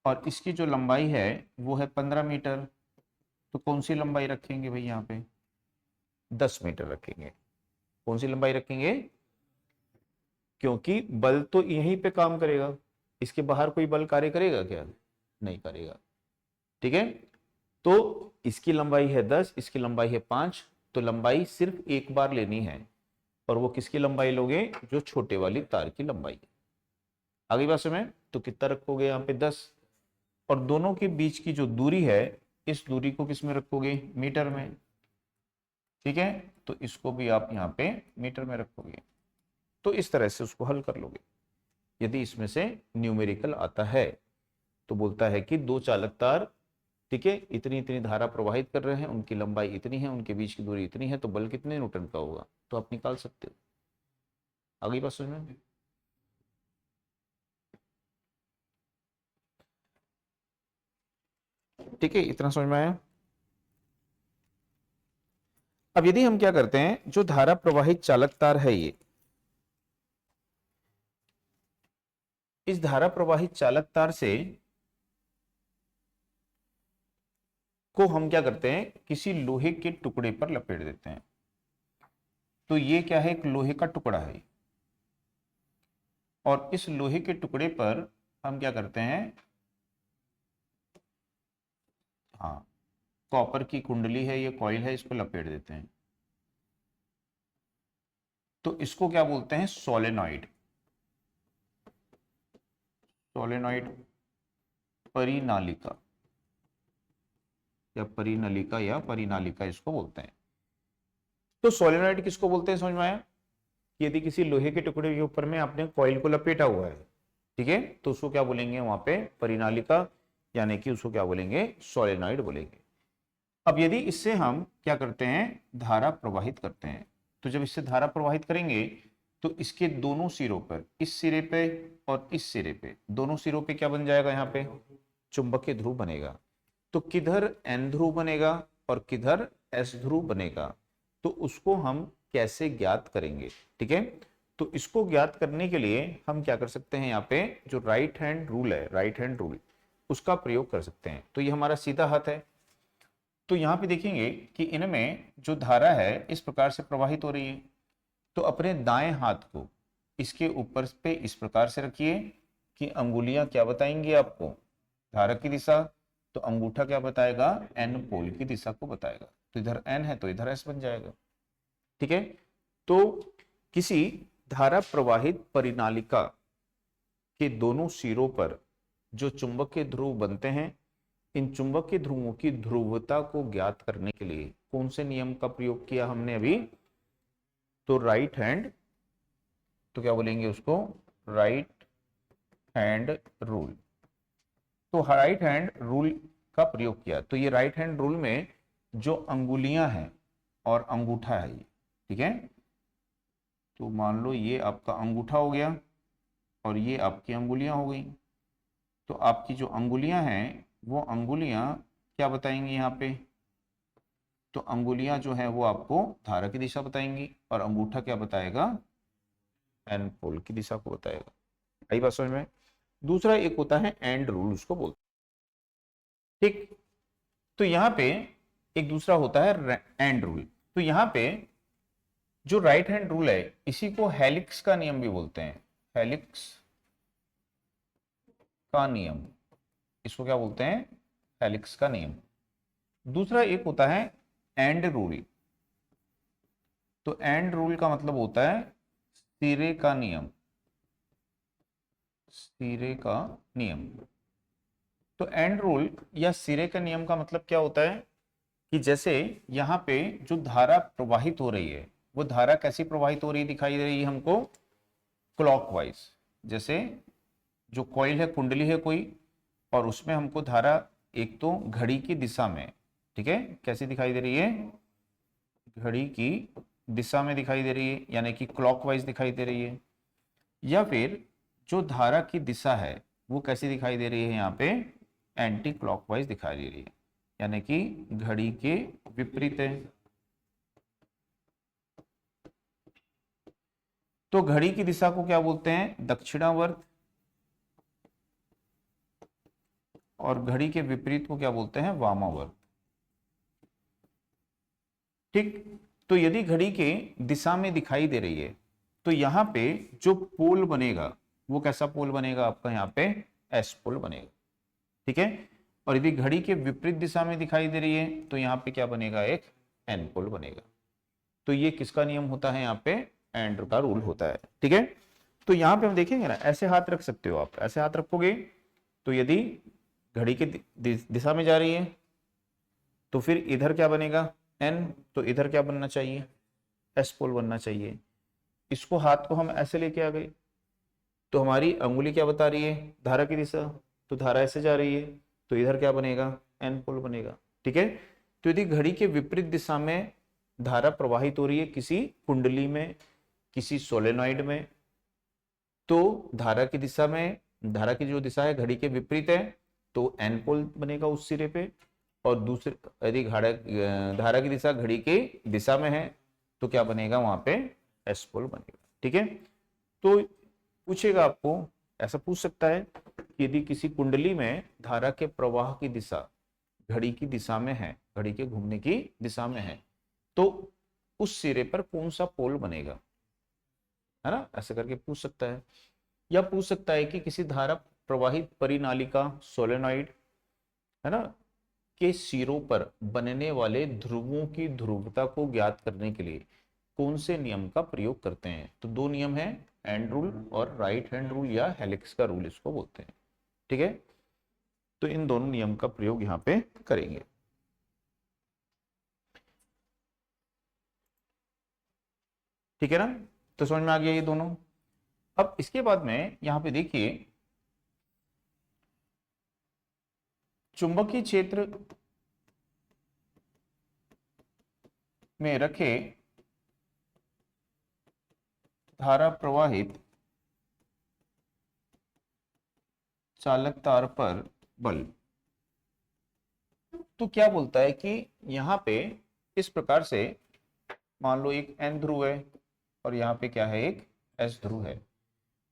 और इसकी जो लंबाई है वो है 15 मीटर। तो कौन सी लंबाई रखेंगे भाई, यहाँ पे 10 मीटर रखेंगे। कौन सी लंबाई रखेंगे, क्योंकि बल तो यहीं पे काम करेगा, इसके बाहर कोई बल कार्य करेगा क्या, नहीं करेगा। ठीक है, तो इसकी लंबाई है 10, इसकी लंबाई है 5, तो लंबाई सिर्फ एक बार लेनी है, और वो किसकी लंबाई लोगे, जो छोटे वाली तार की लंबाई। आगे बात में, तो कितना रखोगे यहाँ पे 10, और दोनों के बीच की जो दूरी है इस दूरी को किस में रखोगे, मीटर में। ठीक है, तो इसको भी आप यहाँ पे मीटर में रखोगे। तो इस तरह से उसको हल कर लोगे। यदि इसमें से न्यूमेरिकल आता है तो बोलता है कि दो चालक तार, ठीक है, इतनी इतनी धारा प्रवाहित कर रहे हैं, उनकी लंबाई इतनी है, उनके बीच की दूरी इतनी है, तो बल कितने न्यूटन का होगा, तो आप निकाल सकते हो। अगली बात समझ में। ठीक है, इतना समझ में आया। अब यदि हम क्या करते हैं, जो धारा प्रवाहित चालक तार है ये, इस धारा प्रवाहित चालक तार से को हम क्या करते हैं, किसी लोहे के टुकड़े पर लपेट देते हैं। तो ये क्या है, एक लोहे का टुकड़ा है, और इस लोहे के टुकड़े पर हम क्या करते हैं, हाँ, कॉपर की कुंडली है, ये कॉइल है, इसको लपेट देते हैं। तो इसको क्या बोलते हैं, सोलेनॉइड। सोलेनॉइड, परिनालिका या परिनलिका या परिनालिका इसको बोलते हैं। तो सोलेनॉइड किसको बोलते हैं, समझ में आया। यदि किसी लोहे के टुकड़े के ऊपर में आपने कॉइल को लपेटा हुआ है, ठीक है, तो उसको क्या बोलेंगे वहां पे, परिनालिका, यानी कि उसको क्या बोलेंगे, सोलेनॉइड बोलेंगे। अब यदि इससे हम क्या करते हैं, धारा प्रवाहित करते हैं, तो जब इससे धारा प्रवाहित करेंगे तो इसके दोनों सिरों पर, इस सिरे पे और इस सिरे पे, दोनों सिरों पे क्या बन जाएगा, यहाँ पे चुंबकीय ध्रुव बनेगा। तो किधर एन ध्रुव बनेगा और किधर एस ध्रुव बनेगा, तो उसको हम कैसे ज्ञात करेंगे। ठीक है, तो इसको ज्ञात करने के लिए हम क्या कर सकते हैं, यहाँ पे जो राइट हैंड रूल है, राइट हैंड रूल, उसका प्रयोग कर सकते हैं। तो ये हमारा सीधा हाथ है, तो यहाँ पे देखेंगे कि इनमें जो धारा है इस प्रकार से प्रवाहित हो रही है। तो अपने दाएं हाथ को इसके ऊपर पे इस प्रकार से रखिए कि अंगुलियां क्या बताएंगी आपको, धारा की दिशा। तो अंगूठा क्या बताएगा, एन पोल की दिशा को बताएगा। तो इधर एन है तो इधर एस बन जाएगा। ठीक है, तो किसी धारा प्रवाहित परिनालिका के दोनों सिरों पर जो चुंबकीय ध्रुव बनते हैं, इन चुंबकीय ध्रुवों की ध्रुवता को ज्ञात करने के लिए कौन से नियम का प्रयोग किया हमने अभी, तो राइट हैंड, तो क्या बोलेंगे उसको, राइट हैंड रूल। तो राइट हैंड रूल का प्रयोग किया। तो ये राइट हैंड रूल में जो अंगुलियां हैं और अंगूठा है ये, ठीक है, तो मान लो ये आपका अंगूठा हो गया और ये आपकी अंगुलियां हो गई। तो आपकी जो अंगुलियां हैं वो अंगुलियां क्या बताएंगी यहाँ पे, तो अंगुलियां जो है वो आपको धारा की दिशा बताएंगी और अंगूठा क्या बताएगा, एन पोल की दिशा को बताएगा। आई बात समझ में। दूसरा एक होता है एंड रूल, उसको बोलते हैं। ठीक, तो यहाँ पे एक दूसरा होता है एंड रूल। तो यहाँ पे जो राइट हैंड रूल है इसी को हेलिक्स का नियम भी बोलते हैं, हेलिक्स का नियम, इसको क्या बोलते हैं, हेलिक्स का नियम। दूसरा एक होता है एंड रूल। तो एंड रूल का मतलब होता है सिरे का नियम, सिरे का नियम। तो एंड रूल या सिरे का नियम का मतलब क्या होता है कि जैसे यहाँ पे जो धारा प्रवाहित हो रही है वो धारा कैसी प्रवाहित हो रही दिखाई दे रही है हमको, क्लॉकवाइज। जैसे जो कॉइल है, कुंडली है कोई, और उसमें हमको धारा एक तो घड़ी की दिशा में, ठीक है, कैसी दिखाई दे रही है, घड़ी की दिशा में दिखाई दे रही है, यानी कि क्लॉकवाइज दिखाई दे रही है। या फिर जो धारा की दिशा है वो कैसी दिखाई दे रही है, यहाँ पे एंटी क्लॉकवाइज दिखाई दे रही है, यानी कि घड़ी के विपरीत है। तो घड़ी की दिशा को क्या बोलते हैं, दक्षिणावर्त, और घड़ी के विपरीत को क्या बोलते हैं, वामावर्त। ठीक, तो यदि घड़ी के दिशा में दिखाई दे रही है तो यहाँ पे जो पोल बनेगा वो कैसा पोल बनेगा आपका, यहाँ पे एस पोल बनेगा। ठीक है, और यदि घड़ी के विपरीत दिशा में दिखाई दे रही है तो यहाँ पे क्या बनेगा, एक एन पोल बनेगा। तो ये किसका नियम होता है, यहाँ पे एंड का रूल होता है। ठीक है, तो यहाँ पे हम देखेंगे ना, ऐसे हाथ रख सकते हो आप, ऐसे हाथ रखोगे तो यदि घड़ी के दिशा में जा रही है तो फिर इधर क्या बनेगा, एन, तो इधर क्या बनना चाहिए, एस पोल बनना चाहिए। इसको हाथ को हम ऐसे लेके आ गए तो हमारी अंगुली क्या बता रही है, धारा की दिशा, तो धारा ऐसे जा रही है तो इधर क्या बनेगा, एन पोल बनेगा। ठीक है, तो यदि घड़ी के विपरीत दिशा में धारा प्रवाहित हो रही है किसी कुंडली में, किसी सोलेनॉइड में, तो धारा की दिशा में, धारा की जो दिशा है घड़ी के विपरीत है तो एन पोल बनेगा उस सिरे पे, और दूसरे यदि धारा की दिशा घड़ी की दिशा में है तो क्या बनेगा, वहां पे एस पोल बनेगा। ठीक है, तो पूछेगा आपको, ऐसा पूछ सकता है कि यदि किसी कुंडली में धारा के प्रवाह की दिशा घड़ी की दिशा में है, घड़ी के घूमने की दिशा में है, तो उस सिरे पर कौन सा पोल बनेगा, है ना, ऐसे करके पूछ सकता है। या पूछ सकता है कि किसी धारा प्रवाहित परिनालिका सोलेनॉइड, है ना, के सिरों पर बनने वाले ध्रुवों की ध्रुवता को ज्ञात करने के लिए कौन से नियम का प्रयोग करते हैं। तो दो नियम है, एंड रूल और राइट हैंड रूल या हेलिक्स का रूल इसको बोलते हैं। ठीक है, तो इन दोनों नियम का प्रयोग यहां पे करेंगे। ठीक है ना, तो समझ में आ गया ये दोनों। अब इसके बाद में यहां पे देखिए, चुंबकीय क्षेत्र में रखे धारा प्रवाहित चालक तार पर बल। तो क्या बोलता है कि यहां पे इस प्रकार से मान लो एक एन ध्रुव है और यहाँ पे क्या है, एक एस ध्रुव है,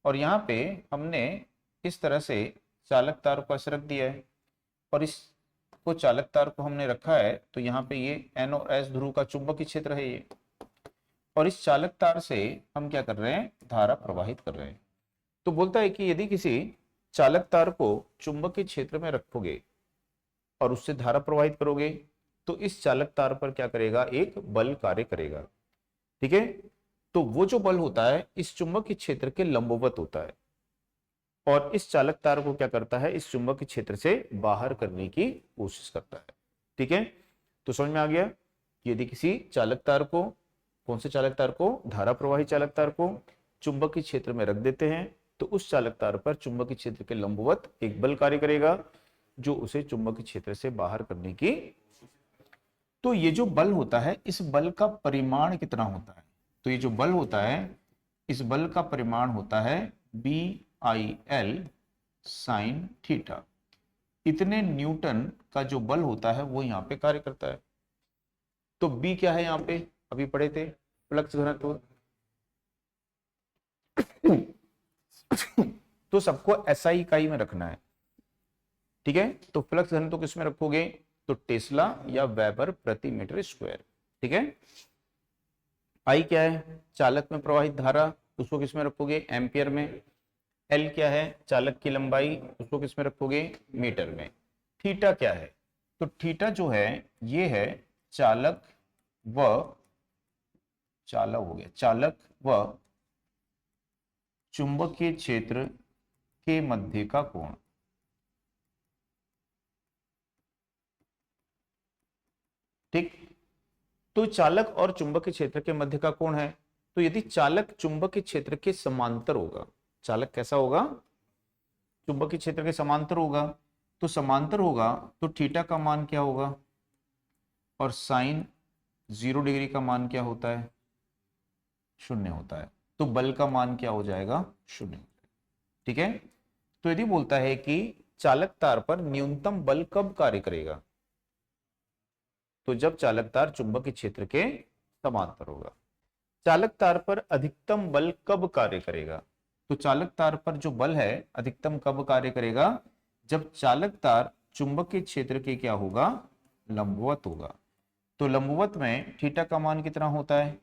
और यहाँ पे हमने इस तरह से चालक तार को ऐसे रख दिया है, और इस को चालक तार को हमने रखा है तो यहाँ पे ये एन और एस ध्रुव का चुंबकीय क्षेत्र है ये, और इस चालक तार से हम क्या कर रहे हैं, धारा प्रवाहित कर रहे हैं। तो बोलता है कि यदि किसी चालक तार को चुंबकीय क्षेत्र में रखोगे और उससे धारा प्रवाहित करोगे तो इस चालक तार पर क्या करेगा, एक बल कार्य करेगा। ठीक है, तो वो जो बल होता है इस चुंबकीय क्षेत्र के लंबवत होता है, और इस चालक तार को क्या करता है, इस चुंबकीय क्षेत्र से बाहर करने की कोशिश करता है। ठीक है, तो समझ में आ गया कि यदि किसी चालक तार को, कौन से चालक तार को, धारा प्रवाही चालक तार को चुंबकीय क्षेत्र में रख देते हैं तो उस चालक तार पर चुंबकीय क्षेत्र के लंबवत एक बल कार्य करेगा जो उसे चुंबकीय क्षेत्र से बाहर करने की। तो ये जो बल होता है इस बल का परिमाण कितना होता है, तो ये जो बल होता है इस बल का परिमाण होता है BIL साइन थीटा। इतने न्यूटन का जो बल होता है वो यहाँ पे कार्य करता है। तो बी क्या है यहाँ पे, अभी पढ़े थे, फ्लक्स घनत्व। तो सबको SI इकाई में रखना है, ठीक है। तो फ्लक्स घनत्व किस में रखोगे, तो टेस्ला या वेबर प्रति मीटर स्क्वायर, ठीक है। आई क्या है, चालक में प्रवाहित धारा, उसको किस में रखोगे, एम्पियर में। एल क्या है, चालक की लंबाई, उसको किस में रखोगे, मीटर में। थीटा क्या है, तो थीटा जो है ये है चालक व चालक व चुंबकीय क्षेत्र के मध्य का कोण। ठीक, तो चालक और चुंबकीय क्षेत्र के मध्य का कोण है। तो यदि चालक चुंबकीय क्षेत्र के समांतर होगा, चालक कैसा होगा, चुंबकीय क्षेत्र के समांतर होगा, तो समांतर होगा तो थीटा का मान क्या होगा, और साइन 0 डिग्री का मान क्या होता है, 0 होता है। तो बल का मान क्या हो जाएगा, 0। ठीक है। तो यदि बोलता है कि चालक तार पर न्यूनतम बल कब कार्य करेगा, तो जब चालक तार चुंबकीय क्षेत्र के समांतर होगा। चालक तार पर अधिकतम बल कब कार्य करेगा, तो चालक तार पर जो बल है अधिकतम कब कार्य करेगा, जब चालक तार चुंबकीय क्षेत्र के क्या होगा, लंबवत होगा। तो लंबवत में थीटा का मान कितना होता है,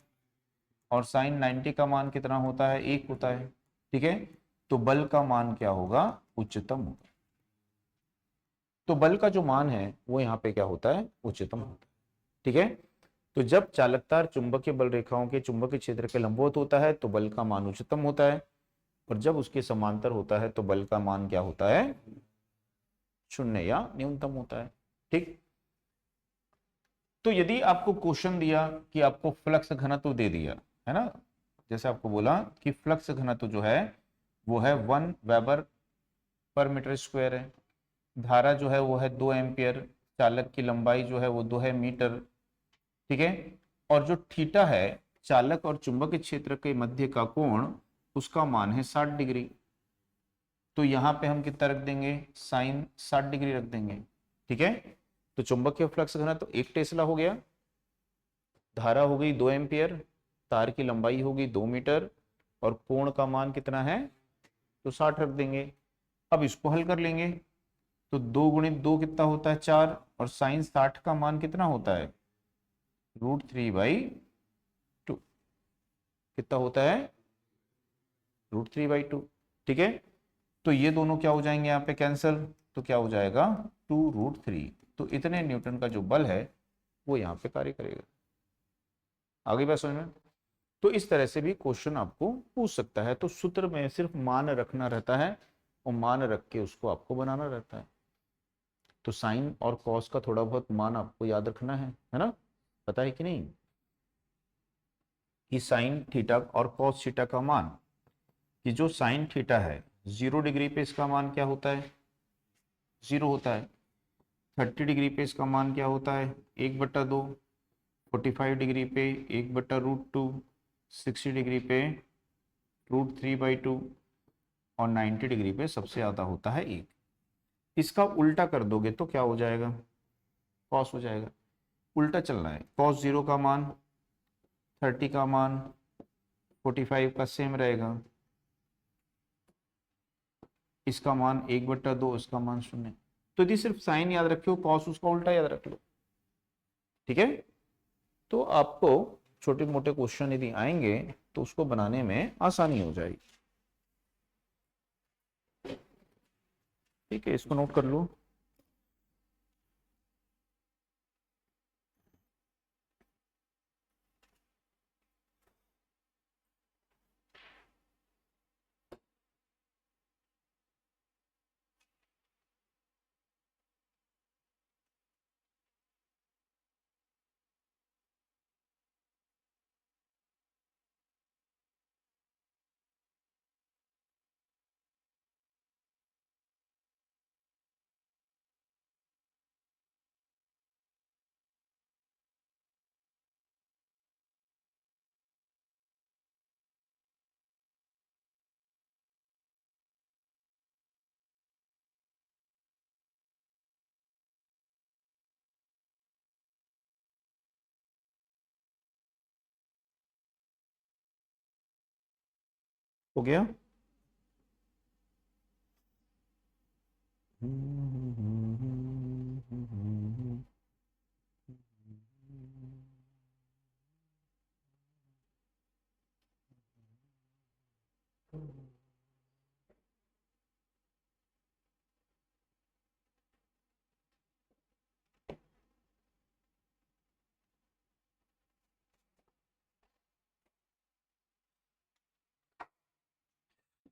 और साइन 90 का मान कितना होता है, 1 होता है। ठीक है, तो बल का मान क्या होगा, उच्चतम होगा। तो बल का जो मान है वो यहाँ पे क्या होता है, उच्चतम होता है। ठीक है, तो जब चालक तार चुंबकीय बल रेखाओं के चुंबकीय क्षेत्र के लंबवत होता है तो बल का मान उच्चतम होता है, और जब उसके समांतर होता है तो बल का मान क्या होता है, 0 या न्यूनतम होता है। ठीक, तो यदि आपको क्वेश्चन दिया कि आपको फ्लक्स घनत्व दे दिया है ना, जैसे आपको बोला कि फ्लक्स घनत्व जो है वो है 1 वेबर पर मीटर स्क्वायर है, धारा जो है वो है 2 एम्पियर, चालक की लंबाई जो है वो 2 है मीटर। ठीक है, और जो थीटा है चालक और चुंबकीय क्षेत्र के मध्य का कोण, उसका मान है 60 डिग्री। तो यहाँ पे हम कितना रख देंगे, साइन 60 डिग्री रख देंगे। ठीक है, तो चुंबकीय फ्लक्स घनत्व 1 टेस्ला हो गया, धारा हो गई 2 एम्पियर, तार की लंबाई होगी 2 मीटर, और कोण का मान कितना है, तो 60 रख देंगे। अब इसको हल कर लेंगे, तो 2 × 2 कितना होता है, 4, और साइन 60 का मान कितना होता है, √3/2 कितना होता है, √3/2। ठीक है, तो ये दोनों क्या हो जाएंगे यहाँ पे कैंसिल, तो क्या हो जाएगा 2√3। तो इतने न्यूटन का जो बल है वो यहाँ पे कार्य करेगा। आगे बात समझ में। तो इस तरह से भी क्वेश्चन आपको पूछ सकता है। तो सूत्र में सिर्फ मान रखना रहता है, और मान रख के उसको आपको बनाना रहता है। तो साइन और कॉस का थोड़ा बहुत मान आपको याद रखना है ना, पता है कि नहीं, कि साइन थीटा और कॉस थीटा का मान, कि जो साइन थीटा है 0 डिग्री पे इसका मान क्या होता है, 0 होता है। 30 डिग्री पे इसका मान क्या होता है, 1/2। 45 डिग्री पे 1/√2। 60 डिग्री पे √3/2, और 90 डिग्री पे सबसे ज्यादा होता है 1। इसका उल्टा कर दोगे तो क्या हो जाएगा, कॉस हो जाएगा। उल्टा चलना है, कॉस 0 का मान 30 का मान 45 का सेम रहेगा, इसका मान 1/2, इसका मान 0। तो यदि सिर्फ साइन याद रखो, कॉस उसका उल्टा याद रख लो। ठीक है, तो आपको छोटे मोटे क्वेश्चन यदि आएंगे तो उसको बनाने में आसानी हो जाएगी। ठीक है, इसको नोट कर लो। हो गया।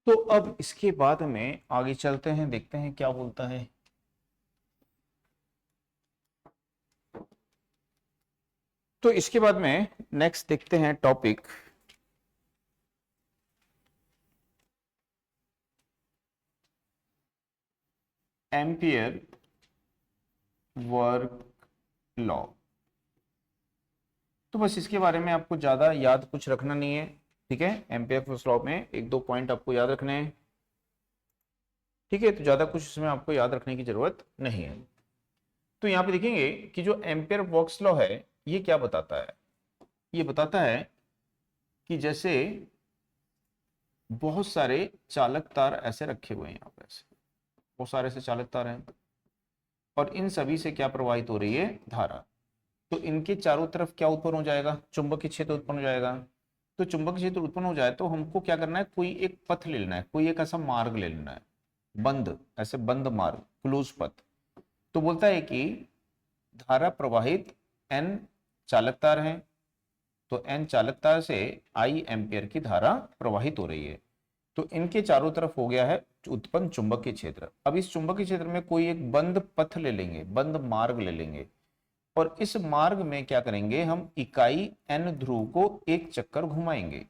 तो अब इसके बाद में आगे चलते हैं, देखते हैं क्या बोलता है। तो इसके बाद में नेक्स्ट देखते हैं टॉपिक, एम्पियर वर्क लॉ। तो बस इसके बारे में आपको ज्यादा याद कुछ रखना नहीं है, ठीक है। एम्पियर वर्क लॉ में एक दो पॉइंट आपको याद रखने हैं, ठीक है। तो ज्यादा कुछ इसमें आपको याद रखने की जरूरत नहीं है। तो यहाँ पे देखेंगे कि जो एम्पियर वर्क लॉ है ये क्या बताता है। ये बताता है कि जैसे बहुत सारे चालक तार ऐसे रखे हुए हैं, यहाँ पे ऐसे बहुत सारे से चालक तार हैं, और इन सभी से क्या प्रवाहित हो रही है, धारा। तो इनके चारों तरफ क्या उत्पन्न हो जाएगा, चुंबकीय क्षेत्र उत्पन्न हो जाएगा। तो चुंबकीय क्षेत्र उत्पन्न हो जाए तो हमको क्या करना है, कोई एक पथ ले लेना है, कोई एक ऐसा मार्ग ले लेना है, बंद, ऐसे बंद मार्ग, क्लोज पथ। तो बोलता है कि धारा प्रवाहित एन चालक तार है, तो एन चालक तार से आई एम्पियर की धारा प्रवाहित हो रही है। तो इनके चारों तरफ हो गया है उत्पन्न चुंबकीय क्षेत्र। अब इस चुंबकीय क्षेत्र में कोई एक बंद पथ ले लेंगे, बंद मार्ग ले लेंगे, और इस मार्ग में क्या करेंगे, हम इकाई एन ध्रुव को एक चक्कर घुमाएंगे।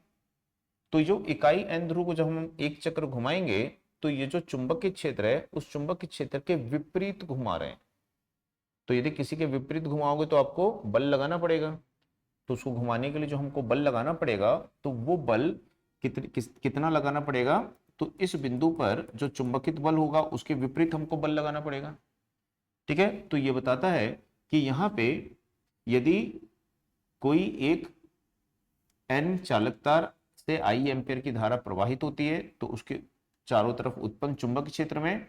तो जो इकाई एन ध्रुव को जब हम एक चक्कर घुमाएंगे तो ये जो चुंबकीय क्षेत्र है उस चुंबकीय क्षेत्र के विपरीत घुमा रहे हैं। तो यदि किसी के विपरीत घुमाओगे तो आपको बल लगाना पड़ेगा। तो उसको घुमाने के लिए जो हमको बल लगाना पड़ेगा, तो वो बल कितना लगाना पड़ेगा, तो इस बिंदु पर जो चुंबकित बल होगा उसके विपरीत हमको बल लगाना पड़ेगा, ठीक है। तो ये बताता है कि यहाँ पे यदि कोई एक एन चालक तार से आई एम्पियर की धारा प्रवाहित होती है तो उसके चारों तरफ उत्पन्न चुंबक क्षेत्र में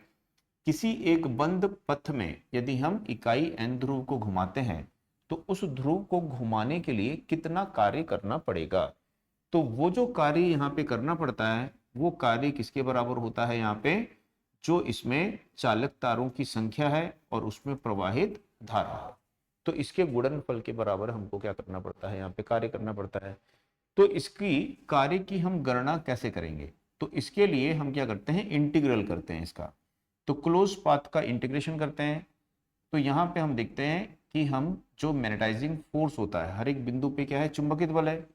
किसी एक बंद पथ में यदि हम इकाई एन ध्रुव को घुमाते हैं तो उस ध्रुव को घुमाने के लिए कितना कार्य करना पड़ेगा। तो वो जो कार्य यहाँ पे करना पड़ता है वो कार्य किसके बराबर होता है, यहाँ पे जो इसमें चालक तारों की संख्या है और उसमें प्रवाहित धारा है। तो इसके गुणनफल के बराबर हमको क्या करना पड़ता है, यहाँ पे कार्य करना पड़ता है। तो इसकी कार्य की हम गणना कैसे करेंगे, तो इसके लिए हम क्या करते हैं, इंटीग्रल करते हैं इसका। तो क्लोज पाथ का इंटीग्रेशन करते हैं। तो यहाँ पे हम देखते हैं कि हम जो मैग्नेटाइजिंग फोर्स होता है हर एक बिंदु पे क्या है, चुंबकित बल है।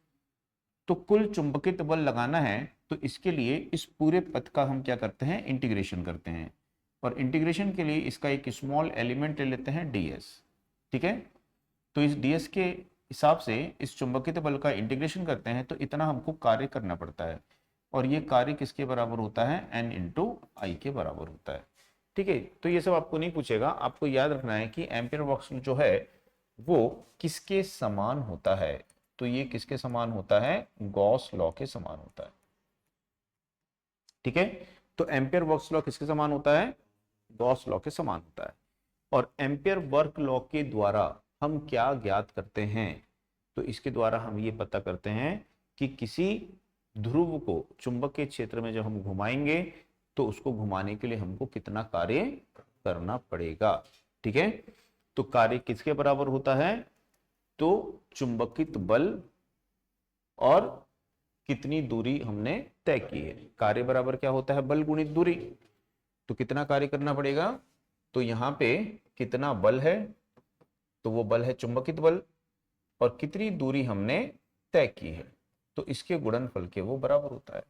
तो कुल चुंबकित बल लगाना है तो इसके लिए इस पूरे पथ का हम क्या करते हैं, इंटीग्रेशन करते हैं। और इंटीग्रेशन के लिए इसका एक स्मॉल एलिमेंट ले लेते हैं ds, ठीक है। तो इस ds के हिसाब से इस चुंबकित बल का इंटीग्रेशन करते हैं तो इतना हमको कार्य करना पड़ता है, और ये कार्य किसके बराबर होता है, n इंटू आई के बराबर होता है, ठीक है। तो ये सब आपको नहीं पूछेगा, आपको याद रखना है कि एम्पियर वर्क जो है वो किसके समान होता है। तो ये किसके समान होता है, गॉस लॉ के समान होता है, ठीक है। तो एम्पियर वर्क लॉ किसके समान होता है, गॉस लॉ के समान होता है। और एम्पियर वर्क लॉ के द्वारा हम क्या ज्ञात करते हैं, तो इसके द्वारा हम ये पता करते हैं कि किसी ध्रुव को चुंबकीय क्षेत्र में जब हम घुमाएंगे तो उसको घुमाने के लिए हमको कितना कार्य करना पड़ेगा, ठीक है। तो कार्य किसके बराबर होता है, तो चुंबकित बल और कितनी दूरी हमने तय की है। कार्य बराबर क्या होता है, बल गुणित दूरी। तो कितना कार्य करना पड़ेगा, तो यहाँ पे कितना बल है, तो वो बल है चुंबकित बल, और कितनी दूरी हमने तय की है तो इसके गुणनफल के वो बराबर होता है,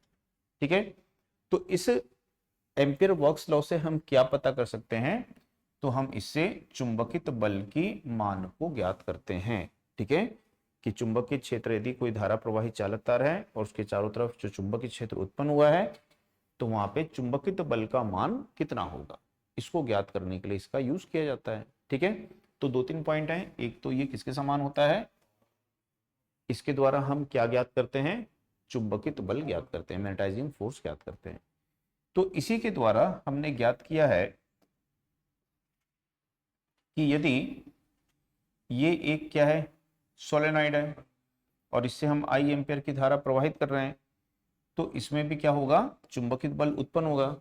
ठीक है। तो इस एम्पियर वर्क्स लॉ से हम क्या पता कर सकते हैं, तो हम इससे चुंबकित बल की मान को ज्ञात करते हैं, ठीक है। कि चुंबकीय क्षेत्र यदि कोई धारा प्रवाही चालक तार है और उसके चारों तरफ जो चुंबकीय क्षेत्र उत्पन्न हुआ है तो वहां पे चुंबकित बल का मान कितना होगा, इसको ज्ञात करने के लिए इसका यूज किया जाता है, ठीक है। तो दो तीन पॉइंट हैं, एक तो ये किसके समान होता है, इसके द्वारा हम क्या ज्ञात करते हैं, चुंबकित बल ज्ञात करते हैं, मैग्नेटाइजिंग फोर्स ज्ञात करते हैं। तो इसी के द्वारा हमने ज्ञात किया है कि यदि ये एक क्या है, सोलेनॉइड है और इससे हम आई एम्पियर की धारा प्रवाहित कर रहे हैं, तो इसमें भी क्या होगा, चुंबकित बल उत्पन्न होगा।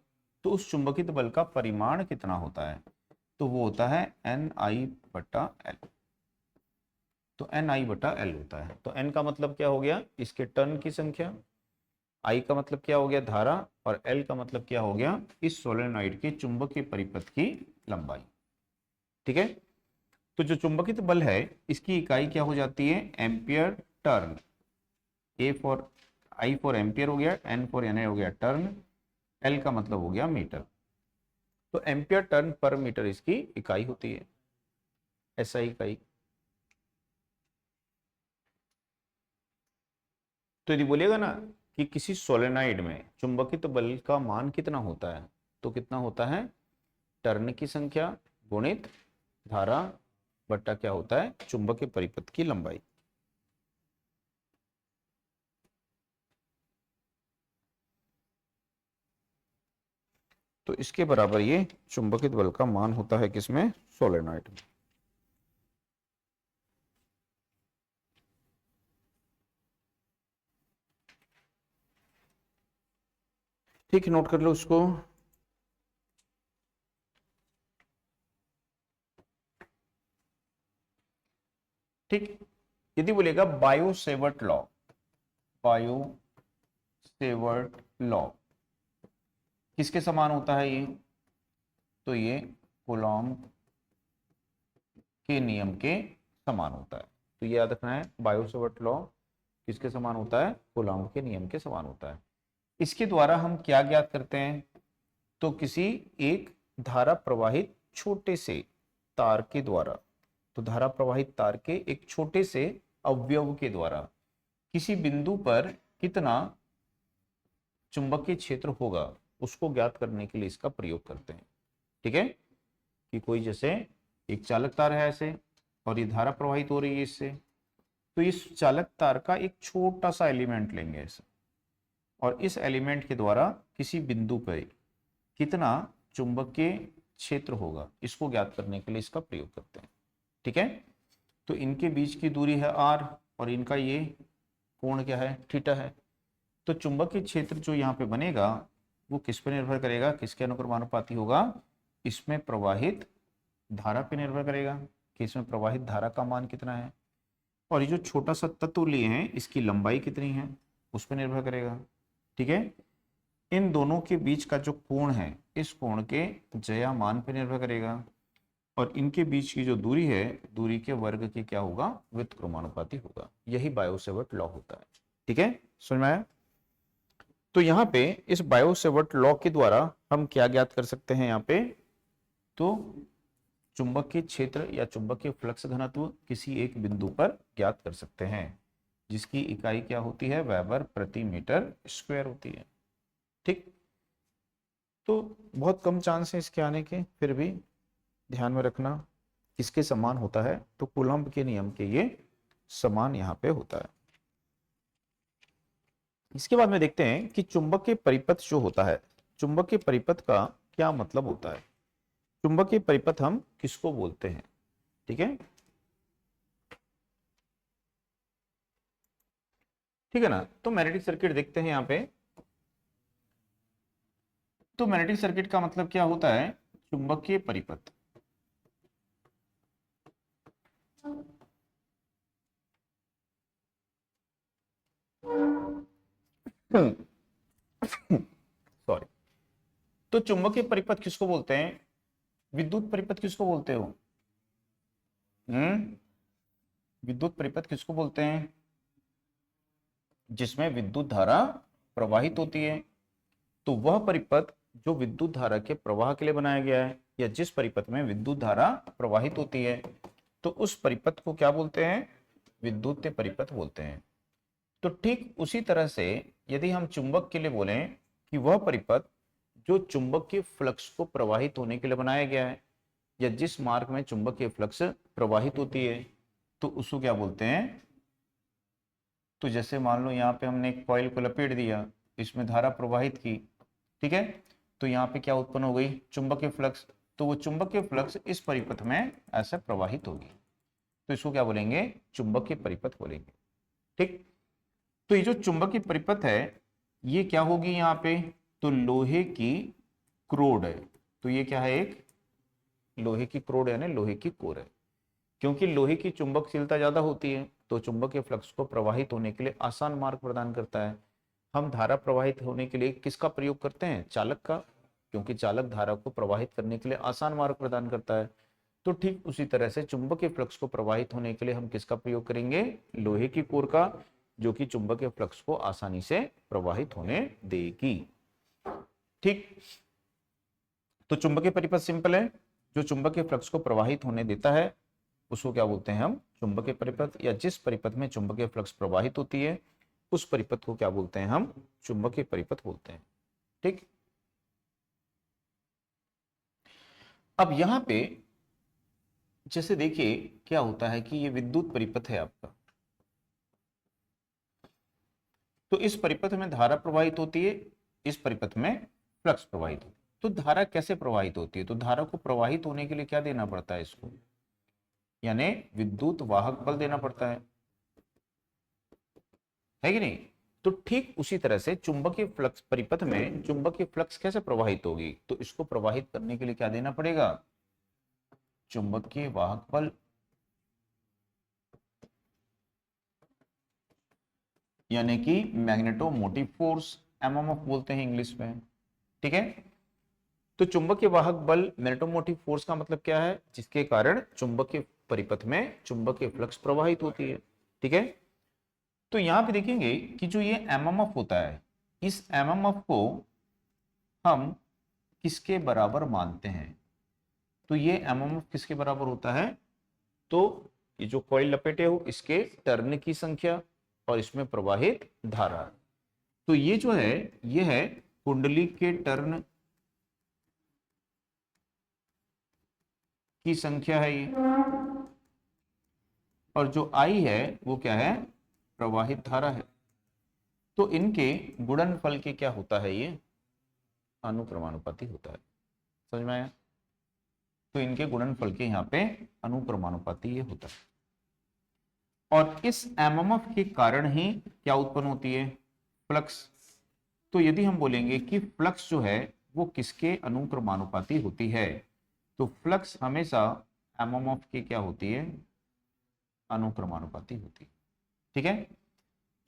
तो उस चुंबकित बल का परिमाण कितना होता है, तो वो होता है Ni/L। तो Ni/L होता है। तो N का मतलब क्या हो गया, इसके टर्न की संख्या, I का मतलब क्या हो गया, धारा, और L का मतलब क्या हो गया, इस सोलेनॉइड के चुंबकीय परिपथ की लंबाई। ठीक है। तो जो चुंबकित बल है इसकी इकाई क्या हो जाती है, ampere turn. I for ampere हो गया, N फॉर NI हो गया टर्न, L का मतलब हो गया मीटर। तो एम्पियर टर्न पर मीटर इसकी इकाई होती है, SI इकाई। तो यदि बोलिएगा ना कि किसी सोलेनॉइड में चुंबकित बल का मान कितना होता है, तो कितना होता है, टर्न की संख्या गुणित धारा बट्टा क्या होता है, चुंबकीय परिपथ की लंबाई। तो इसके बराबर ये चुंबकित बल का मान होता है किसमें, सोलेनॉइड में। ठीक है, नोट कर लो उसको। ठीक, यदि बोलेगा bio Savart law, bio Savart law किसके समान होता है ये, तो ये कूलॉम्ब के नियम के समान होता है। तो ये याद रखना है, बायो सेवर्ट लॉ किसके समान होता है, कूलॉम्ब के नियम के समान होता है। इसके द्वारा हम क्या ज्ञात करते हैं, तो किसी एक धारा प्रवाहित छोटे से तार के द्वारा, तो धारा प्रवाहित तार के एक छोटे से अवयव के द्वारा किसी बिंदु पर कितना चुंबकीय क्षेत्र होगा उसको ज्ञात करने के लिए इसका प्रयोग करते हैं। ठीक है, कि कोई जैसे एक चालक तार है ऐसे, और ये धारा प्रवाहित हो रही है इससे, तो इस चालक तार का एक छोटा सा एलिमेंट लेंगे ऐसे, और इस एलिमेंट के द्वारा किसी बिंदु पर कितना चुंबकीय क्षेत्र होगा इसको ज्ञात करने के लिए इसका प्रयोग करते हैं। ठीक है, तो इनके बीच की दूरी है r, और इनका ये कोण क्या है, थीटा है। तो चुंबकीय क्षेत्र जो यहाँ पे बनेगा वो किस पे निर्भर करेगा, किसके अनुक्रमानुपाती होगा, इसमें प्रवाहित धारा पे निर्भर करेगा कि इसमें प्रवाहित धारा का मान कितना है, और ये जो छोटा सा तत्व लिए हैं इसकी लंबाई कितनी है उस पर निर्भर करेगा। ठीक है, इन दोनों के बीच का जो कोण है इस कोण के ज्या मान पर निर्भर करेगा, और इनके बीच की जो दूरी है दूरी के वर्ग के क्या होगा, व्युत्क्रमानुपाती होगा। यही बायो सेवर्ट लॉ होता है। ठीक है, समझ में आया। तो यहाँ पे इस बायो सेवर्ट लॉ के द्वारा हम क्या ज्ञात कर सकते हैं, यहाँ पे तो चुंबकीय क्षेत्र या चुंबकीय फ्लक्स घनत्व किसी एक बिंदु पर ज्ञात कर सकते हैं, जिसकी इकाई क्या होती है, वेबर प्रति मीटर स्क्वायर होती है। ठीक, तो बहुत कम चांस है इसके आने के, फिर भी ध्यान में रखना किसके समान होता है, तो कूलॉम्ब के नियम के ये समान यहाँ पे होता है। इसके बाद में देखते हैं कि चुंबकीय परिपथ जो होता है, चुंबकीय परिपथ का क्या मतलब होता है, चुंबकीय परिपथ हम किसको बोलते हैं। ठीक है, ठीक है ना। तो मैग्नेटिक सर्किट देखते हैं यहाँ पे। तो मैग्नेटिक सर्किट का मतलब क्या होता है, चुंबकीय परिपथ। सॉरी। तो चुंबकीय परिपथ किसको बोलते हैं, विद्युत परिपथ किसको बोलते हो, विद्युत परिपथ किसको बोलते हैं, जिसमें विद्युत धारा प्रवाहित होती है। तो वह परिपथ जो विद्युत धारा के प्रवाह के लिए बनाया गया है, या जिस परिपथ में विद्युत धारा प्रवाहित होती है, तो उस परिपथ को क्या बोलते हैं, विद्युत परिपथ बोलते हैं। तो ठीक उसी तरह से यदि हम चुंबक के लिए बोलें कि वह परिपथ जो चुंबकीय फ्लक्स को प्रवाहित होने के लिए बनाया गया है, या जिस मार्ग में चुंबकीय फ्लक्स प्रवाहित होती है, तो उसको क्या बोलते हैं, तो जैसे मान लो यहाँ पे हमने एक कॉइल को लपेट दिया, इसमें धारा प्रवाहित की, ठीक है, तो यहाँ पे क्या उत्पन्न हो गई, चुंबकीय फ्लक्स। तो वो चुंबकीय फ्लक्स इस परिपथ में ऐसे प्रवाहित होगी, तो इसको क्या बोलेंगे, चुंबकीय परिपथ बोलेंगे। ठीक, तो ये जो चुंबकीय परिपथ है ये क्या होगी यहाँ पे, तो लोहे की क्रोड है। तो ये क्या है, एक लोहे की क्रोड यानी लोहे की कोर है। क्योंकि लोहे की चुंबकशीलता ज्यादा होती है तो चुंबकीय फ्लक्स को प्रवाहित होने के लिए आसान मार्ग प्रदान करता है। हम धारा प्रवाहित होने के लिए किसका प्रयोग करते हैं, चालक का, क्योंकि चालक धारा को प्रवाहित करने के लिए आसान मार्ग प्रदान करता है। तो ठीक उसी तरह से चुंबकीय फ्लक्स को प्रवाहित होने के लिए हम किसका प्रयोग करेंगे, लोहे की कोर का, जो कि चुंबकीय फ्लक्स को आसानी से प्रवाहित होने देगी। ठीक, तो चुंबकीय परिपथ सिंपल है, जो चुंबकीय फ्लक्स को प्रवाहित होने देता है उसको क्या बोलते हैं हम, चुंबकीय परिपथ, या जिस परिपथ में चुंबकीय फ्लक्स प्रवाहित होती है उस परिपथ को क्या बोलते हैं हम, चुंबकीय परिपथ बोलते हैं। ठीक, अब यहां पे जैसे देखिए क्या होता है कि ये विद्युत परिपथ है आपका, तो इस परिपथ में धारा प्रवाहित होती है, इस परिपथ में फ्लक्स प्रवाहित होती है। तो धारा कैसे प्रवाहित होती है, तो धारा को प्रवाहित होने के लिए क्या देना पड़ता है इसको, यानी विद्युत वाहक बल देना पड़ता है कि नहीं। तो ठीक उसी तरह से चुंबकीय फ्लक्स परिपथ में चुंबकीय फ्लक्स कैसे प्रवाहित होगी, तो इसको प्रवाहित करने के लिए क्या देना पड़ेगा, चुंबकीय वाहक बल, यानी कि मैग्नेटोमोटिव फोर्स, एमएमएफ बोलते हैं इंग्लिश में। ठीक है, तो चुंबकीय वाहक बल मैग्नेटोमोटिव फोर्स का मतलब क्या है, जिसके कारण चुंबकीय परिपथ में चुंबकीय फ्लक्स प्रवाहित होती है। ठीक है, तो यहां पे देखेंगे कि जो ये एमएमएफ होता है, इस एमएमएफ को हम किसके बराबर मानते हैं, तो ये एमएमएफ किसके बराबर होता है, तो ये जो कॉइल लपेटे हो इसके टर्न की संख्या और इसमें प्रवाहित धारा। तो ये जो है ये है कुंडली के टर्न की संख्या है ये, और जो आई है वो क्या है, प्रवाहित धारा है। तो इनके गुणनफल के क्या होता है, ये अनुक्रमानुपाती होता है। समझ में आया, तो इनके गुणनफल के यहाँ पे अनुक्रमानुपाती ये होता है। और इस एमएमएफ के कारण ही क्या उत्पन्न होती है, फ्लक्स। तो यदि हम बोलेंगे कि फ्लक्स जो है वो किसके अनुक्रमानुपाती होती है, तो फ्लक्स हमेशा एमएमएफ की क्या होती है, अनुक्रमानुपाती होती है। ठीक है,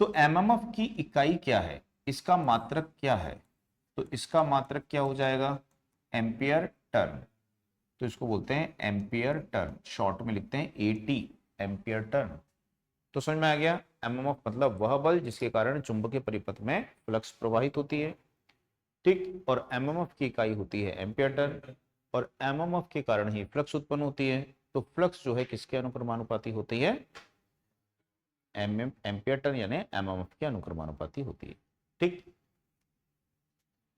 तो एमएमएफ की इकाई क्या है, इसका मात्रक क्या है, तो इसका मात्रक क्या हो जाएगा, एम्पियर टर्न। तो इसको बोलते हैं एम्पियर टर्न, शॉर्ट में लिखते हैं एटी, एम्पियर टर्न। तो समझ में आ गया, एमएमएफ मतलब वह बल जिसके कारण चुंबकीय परिपथ में फ्लक्स प्रवाहित होती है। ठीक, और एमएमएफ की इकाई होती है एम्पियर टर्न, और एमएमएफ के कारण ही फ्लक्स उत्पन्न होती है। तो फ्लक्स जो है किसके अनुक्रमानुपाती होती है, एम्पियर टर्न यानी एमएमएफ के अनुक्रमानुपाती होती है। ठीक,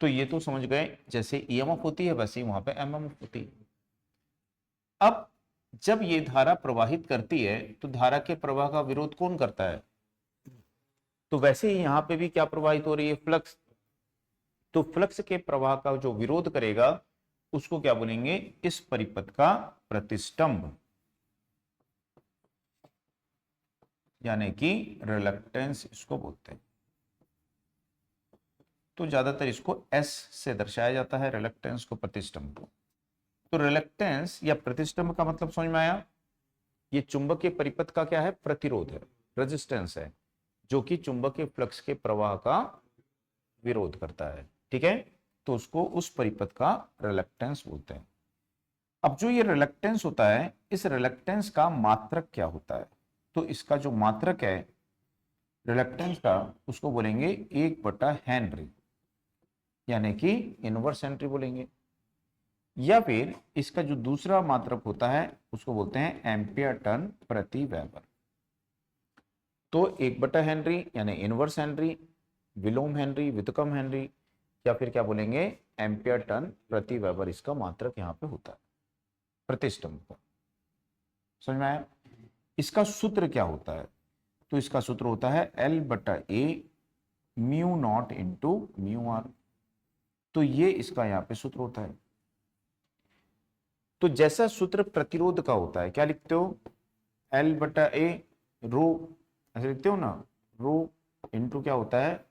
तो ये तो समझ गए, जैसे ईएमएफ होती है वैसे ही वहां पे एमएमएफ होती है। अब जब ये धारा प्रवाहित करती है तो धारा के प्रवाह का विरोध कौन करता है, तो वैसे ही यहां पे भी क्या प्रवाहित हो रही है, फ्लक्स। तो फ्लक्स के प्रवाह का जो विरोध करेगा उसको क्या बोलेंगे, इस परिपथ का प्रतिष्ठंभ, यानी कि रिलक्टेंस इसको बोलते हैं। तो ज्यादातर इसको एस से दर्शाया जाता है, रिलक्टेंस को, प्रतिष्ठंभ को। तो रिलक्टेंस या प्रतिष्ठंभ का मतलब समझ में आया, ये चुंबकीय परिपथ का क्या है, प्रतिरोध है, रेजिस्टेंस है, जो कि चुंबकीय फ्लक्स के प्रवाह का विरोध करता है। ठीक है, तो उसको उस परिपथ का रिलक्टेंस बोलते हैं। अब जो ये रिलक्टेंस होता है, इस रिलक्टेंस का मात्रक क्या होता है, तो इसका जो मात्रक है रिलक्टेंस का उसको बोलेंगे 1/हेनरी, यानी कि इनवर्स हेनरी बोलेंगे। या फिर इसका जो दूसरा मात्रक होता है उसको बोलते हैं एम्पियर टर्न प्रति वेबर। तो 1/हेनरी यानी इनवर्स हेनरी, विलोम हेनरी, व्युत्क्रम हेनरी, या फिर क्या बोलेंगे, एम्पियर टर्न प्रति वेबर, इसका मात्रक यहाँ पे होता है प्रतिष्ठंभ का। समझ में आया, इसका सूत्र क्या होता है, तो इसका सूत्र होता है L बटा A mu naught into mu r. तो ये इसका यहाँ पे सूत्र होता है। तो जैसा सूत्र प्रतिरोध का होता है, क्या लिखते हो, L बटा ए रो, ऐसे लिखते हो ना, रो इंटू क्या होता है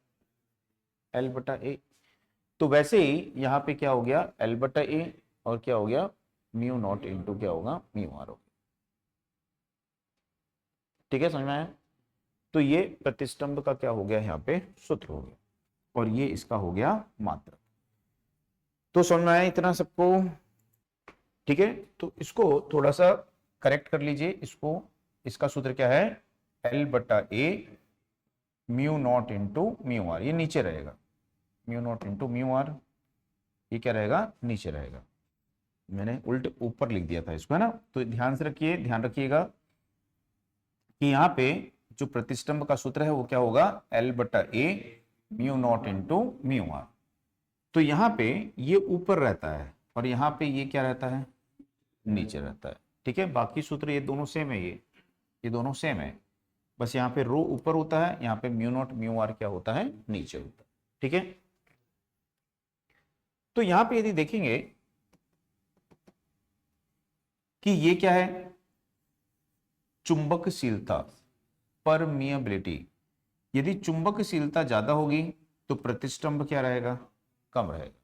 L बटा ए। तो वैसे ही यहां पे क्या हो गया, L बटा ए और क्या हो गया म्यू नॉट इंटू क्या होगा म्यू आर हो गया। ठीक है, समझ में आया। तो ये प्रतिष्ठंभ का क्या हो गया यहाँ पे सूत्र हो गया, और ये इसका हो गया मात्रक। तो समझ में आया इतना सबको। ठीक है, तो इसको थोड़ा सा करेक्ट कर लीजिए इसको। इसका सूत्र क्या है, L बटा A mu naught into mu r, ये नीचे रहेगा, mu naught into mu r, ये क्या रहेगा नीचे रहेगा। मैंने उल्ट ऊपर लिख दिया था इसको, है ना। तो ध्यान से रखिए, ध्यान रखिएगा कि यहाँ पे जो प्रतिष्ठंभ का सूत्र है वो क्या होगा, L बटा A mu naught into mu r. तो यहाँ पे ये ऊपर रहता है और यहाँ पे ये क्या रहता है, नीचे रहता है। ठीक है, बाकी सूत्र ये दोनों सेम है, ये दोनों सेम है, बस यहाँ पे रो ऊपर होता है, यहाँ पे म्यू नॉट म्यू आर क्या होता है, नीचे होता है। ठीक है, तो यहाँ पे यदि देखेंगे कि ये क्या है, चुंबकशीलता, परमिएबिलिटी। यदि चुंबकशीलता ज्यादा होगी तो प्रतिष्ठंभ क्या रहेगा, कम रहेगा।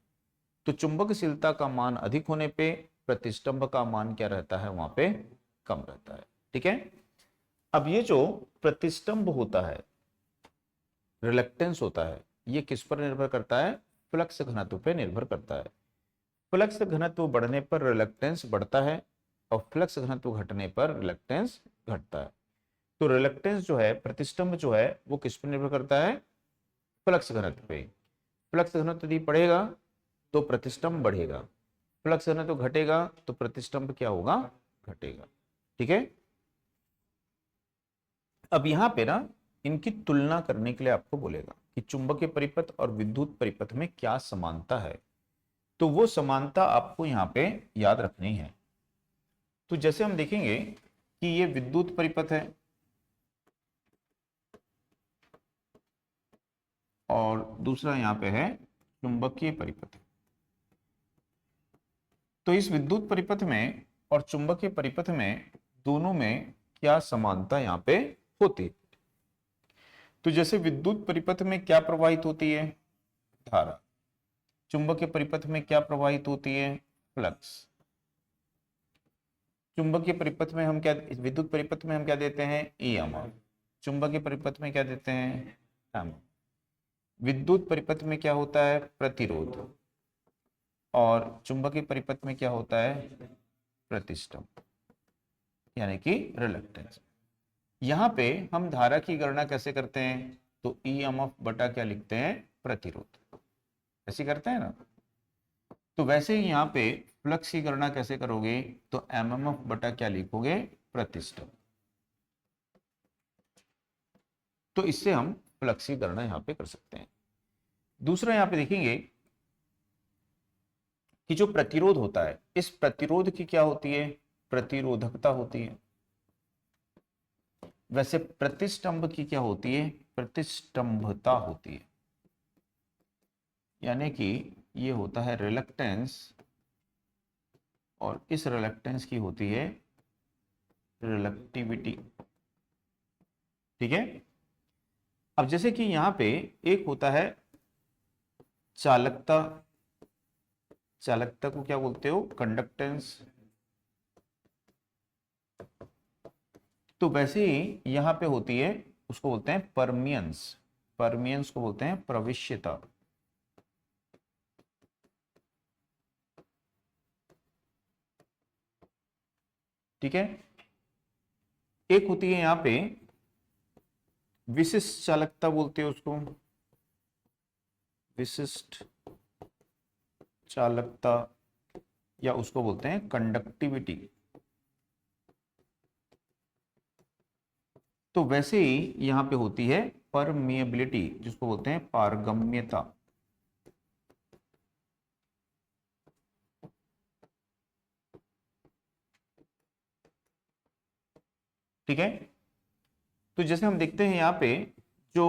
तो चुंबकशीलता का मान अधिक होने पे प्रतिष्ठंभ का मान क्या रहता है, वहां पे कम रहता है। ठीक है, अब ये जो प्रतिष्ठंभ होता है, रिलक्टेंस होता है, ये किस पर निर्भर करता है, फ्लक्स घनत्व पे निर्भर करता है। फ्लक्स घनत्व बढ़ने पर रिलक्टेंस बढ़ता है और फ्लक्स घनत्व घटने पर रिलक्टेंस घटता है। तो रिलक्टेंस जो है, प्रतिष्ठंभ जो है, वो किस पर निर्भर करता है, फ्लक्स घनत्व पे। फ्लक्स घनत्व यदि बढ़ेगा तो प्रतिष्ठंभ बढ़ेगा, फ्लक्स घनत्व घटेगा तो प्रतिष्ठंभ क्या होगा, घटेगा। ठीक है, अब यहां पे ना इनकी तुलना करने के लिए आपको बोलेगा कि चुंबकीय परिपथ और विद्युत परिपथ में क्या समानता है। तो वो समानता आपको यहां पे याद रखनी है। तो जैसे हम देखेंगे कि ये विद्युत परिपथ है और दूसरा यहां पे है चुंबकीय परिपथ। तो इस विद्युत परिपथ में और चुंबकीय परिपथ में दोनों में क्या समानता यहां पे होती है। तो जैसे विद्युत परिपथ में क्या प्रवाहित होती है, धारा। चुंबकीय परिपथ में क्या प्रवाहित होती है, फ्लक्स। चुंबकीय परिपथ में हम क्या, विद्युत परिपथ में हम क्या देते हैं, ईएमएफ। चुंबकीय परिपथ में क्या देते हैं, एम। विद्युत परिपथ में क्या होता है, प्रतिरोध, और चुंबकीय परिपथ में क्या होता है, प्रतिष्ठंभ, यानी कि रिलक्टेंस। यहां पे हम धारा की गणना कैसे करते हैं, तो ईएमएफ बटा क्या लिखते हैं, प्रतिरोध, ऐसे करते हैं ना। तो वैसे ही यहाँ पे फ्लक्स की गणना कैसे करोगे, तो एमएमएफ बटा क्या लिखोगे, प्रतिष्ठंभ। तो इससे हम फ्लक्स की गणना यहाँ पे कर सकते हैं। दूसरा यहाँ पे देखेंगे कि जो प्रतिरोध होता है, इस प्रतिरोध की क्या होती है, प्रतिरोधकता होती है। वैसे प्रतिष्ठंभ की क्या होती है, प्रतिष्ठंभता होती है, यानी कि ये होता है रिलक्टेंस और इस रिलक्टेंस की होती है रिलक्टिविटी। ठीक है, अब जैसे कि यहां पे एक होता है चालकता, चालकता को क्या बोलते हो, कंडक्टेंस। तो वैसे ही यहां पे होती है, उसको बोलते हैं परमियंस, परमियंस को बोलते हैं प्रविष्यता। ठीक है, एक होती है यहां पे विशिष्ट चालकता, बोलते हैं उसको विशिष्ट चालकता, या उसको बोलते हैं कंडक्टिविटी। तो वैसे ही यहां पे होती है परमिएबिलिटी, जिसको बोलते हैं पारगम्यता। ठीक है, तो जैसे हम देखते हैं यहाँ पे जो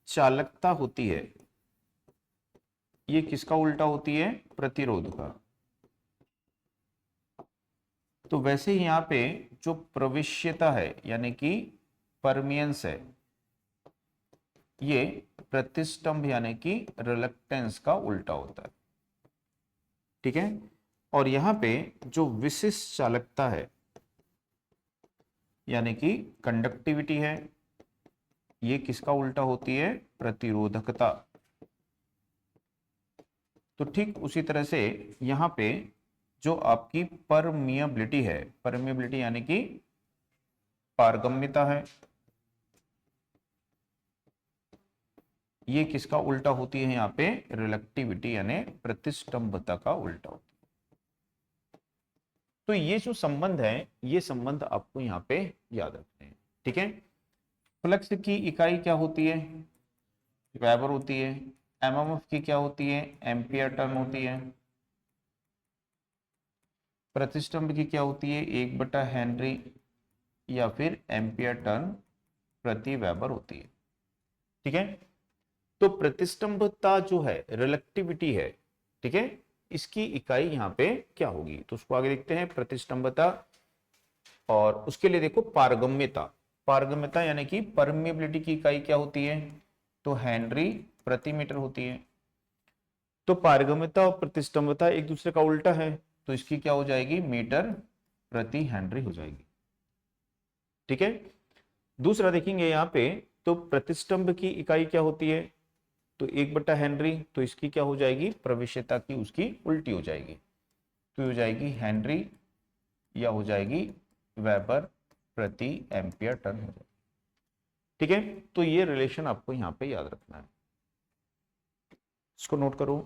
चालकता होती है ये किसका उल्टा होती है, प्रतिरोध का। तो वैसे ही यहाँ पे जो प्रविष्यता है यानी कि परमियंस है ये प्रतिष्ठंभ यानी कि रिलक्टेंस का उल्टा होता है। ठीक है, और यहां पे जो विशिष्ट चालकता है यानी कि कंडक्टिविटी है ये किसका उल्टा होती है, प्रतिरोधकता। तो ठीक उसी तरह से यहां पे जो आपकी परमिएबिलिटी है, परमिएबिलिटी यानी कि पारगम्यता है, ये किसका उल्टा होती है, यहाँ पे रिलक्टिविटी यानी प्रतिष्ठंभता का उल्टा होता है। तो ये जो संबंध है ये संबंध आपको यहाँ पे याद रखने हैं। ठीक है, फ्लक्स की इकाई क्या होती है, वेबर होती है। एमएमएफ की क्या होती है, एम्पियर टर्न होती है। प्रतिष्ठंभ की क्या होती है, 1/हेनरी या फिर एम्पियर टर्न प्रति वेबर होती है। ठीक है, तो प्रतिष्ठंभता जो है रिलेक्टिविटी है, ठीक है, इसकी इकाई यहाँ पे क्या होगी, तो उसको आगे देखते हैं। प्रतिष्ठंभता और उसके लिए देखो पारगम्यता। पारगम्यता यानी कि परमिएबिलिटी की इकाई क्या होती है, तो हेनरी प्रति मीटर होती है। तो पारगम्यता और प्रतिष्ठंभता एक दूसरे का उल्टा है, तो इसकी क्या हो जाएगी, मीटर प्रति हेनरी हो जाएगी। ठीक है, दूसरा देखेंगे यहाँ पे, तो प्रतिष्ठंभ की इकाई क्या होती है, तो 1/हेनरी, तो इसकी क्या हो जाएगी, प्रविष्यता की उसकी उल्टी हो जाएगी, तो हो जाएगी हेनरी या हो जाएगी वेबर प्रति एम्पियर टर्न हो जाएगी। ठीक है, तो ये रिलेशन आपको यहाँ पे याद रखना है, इसको नोट करो।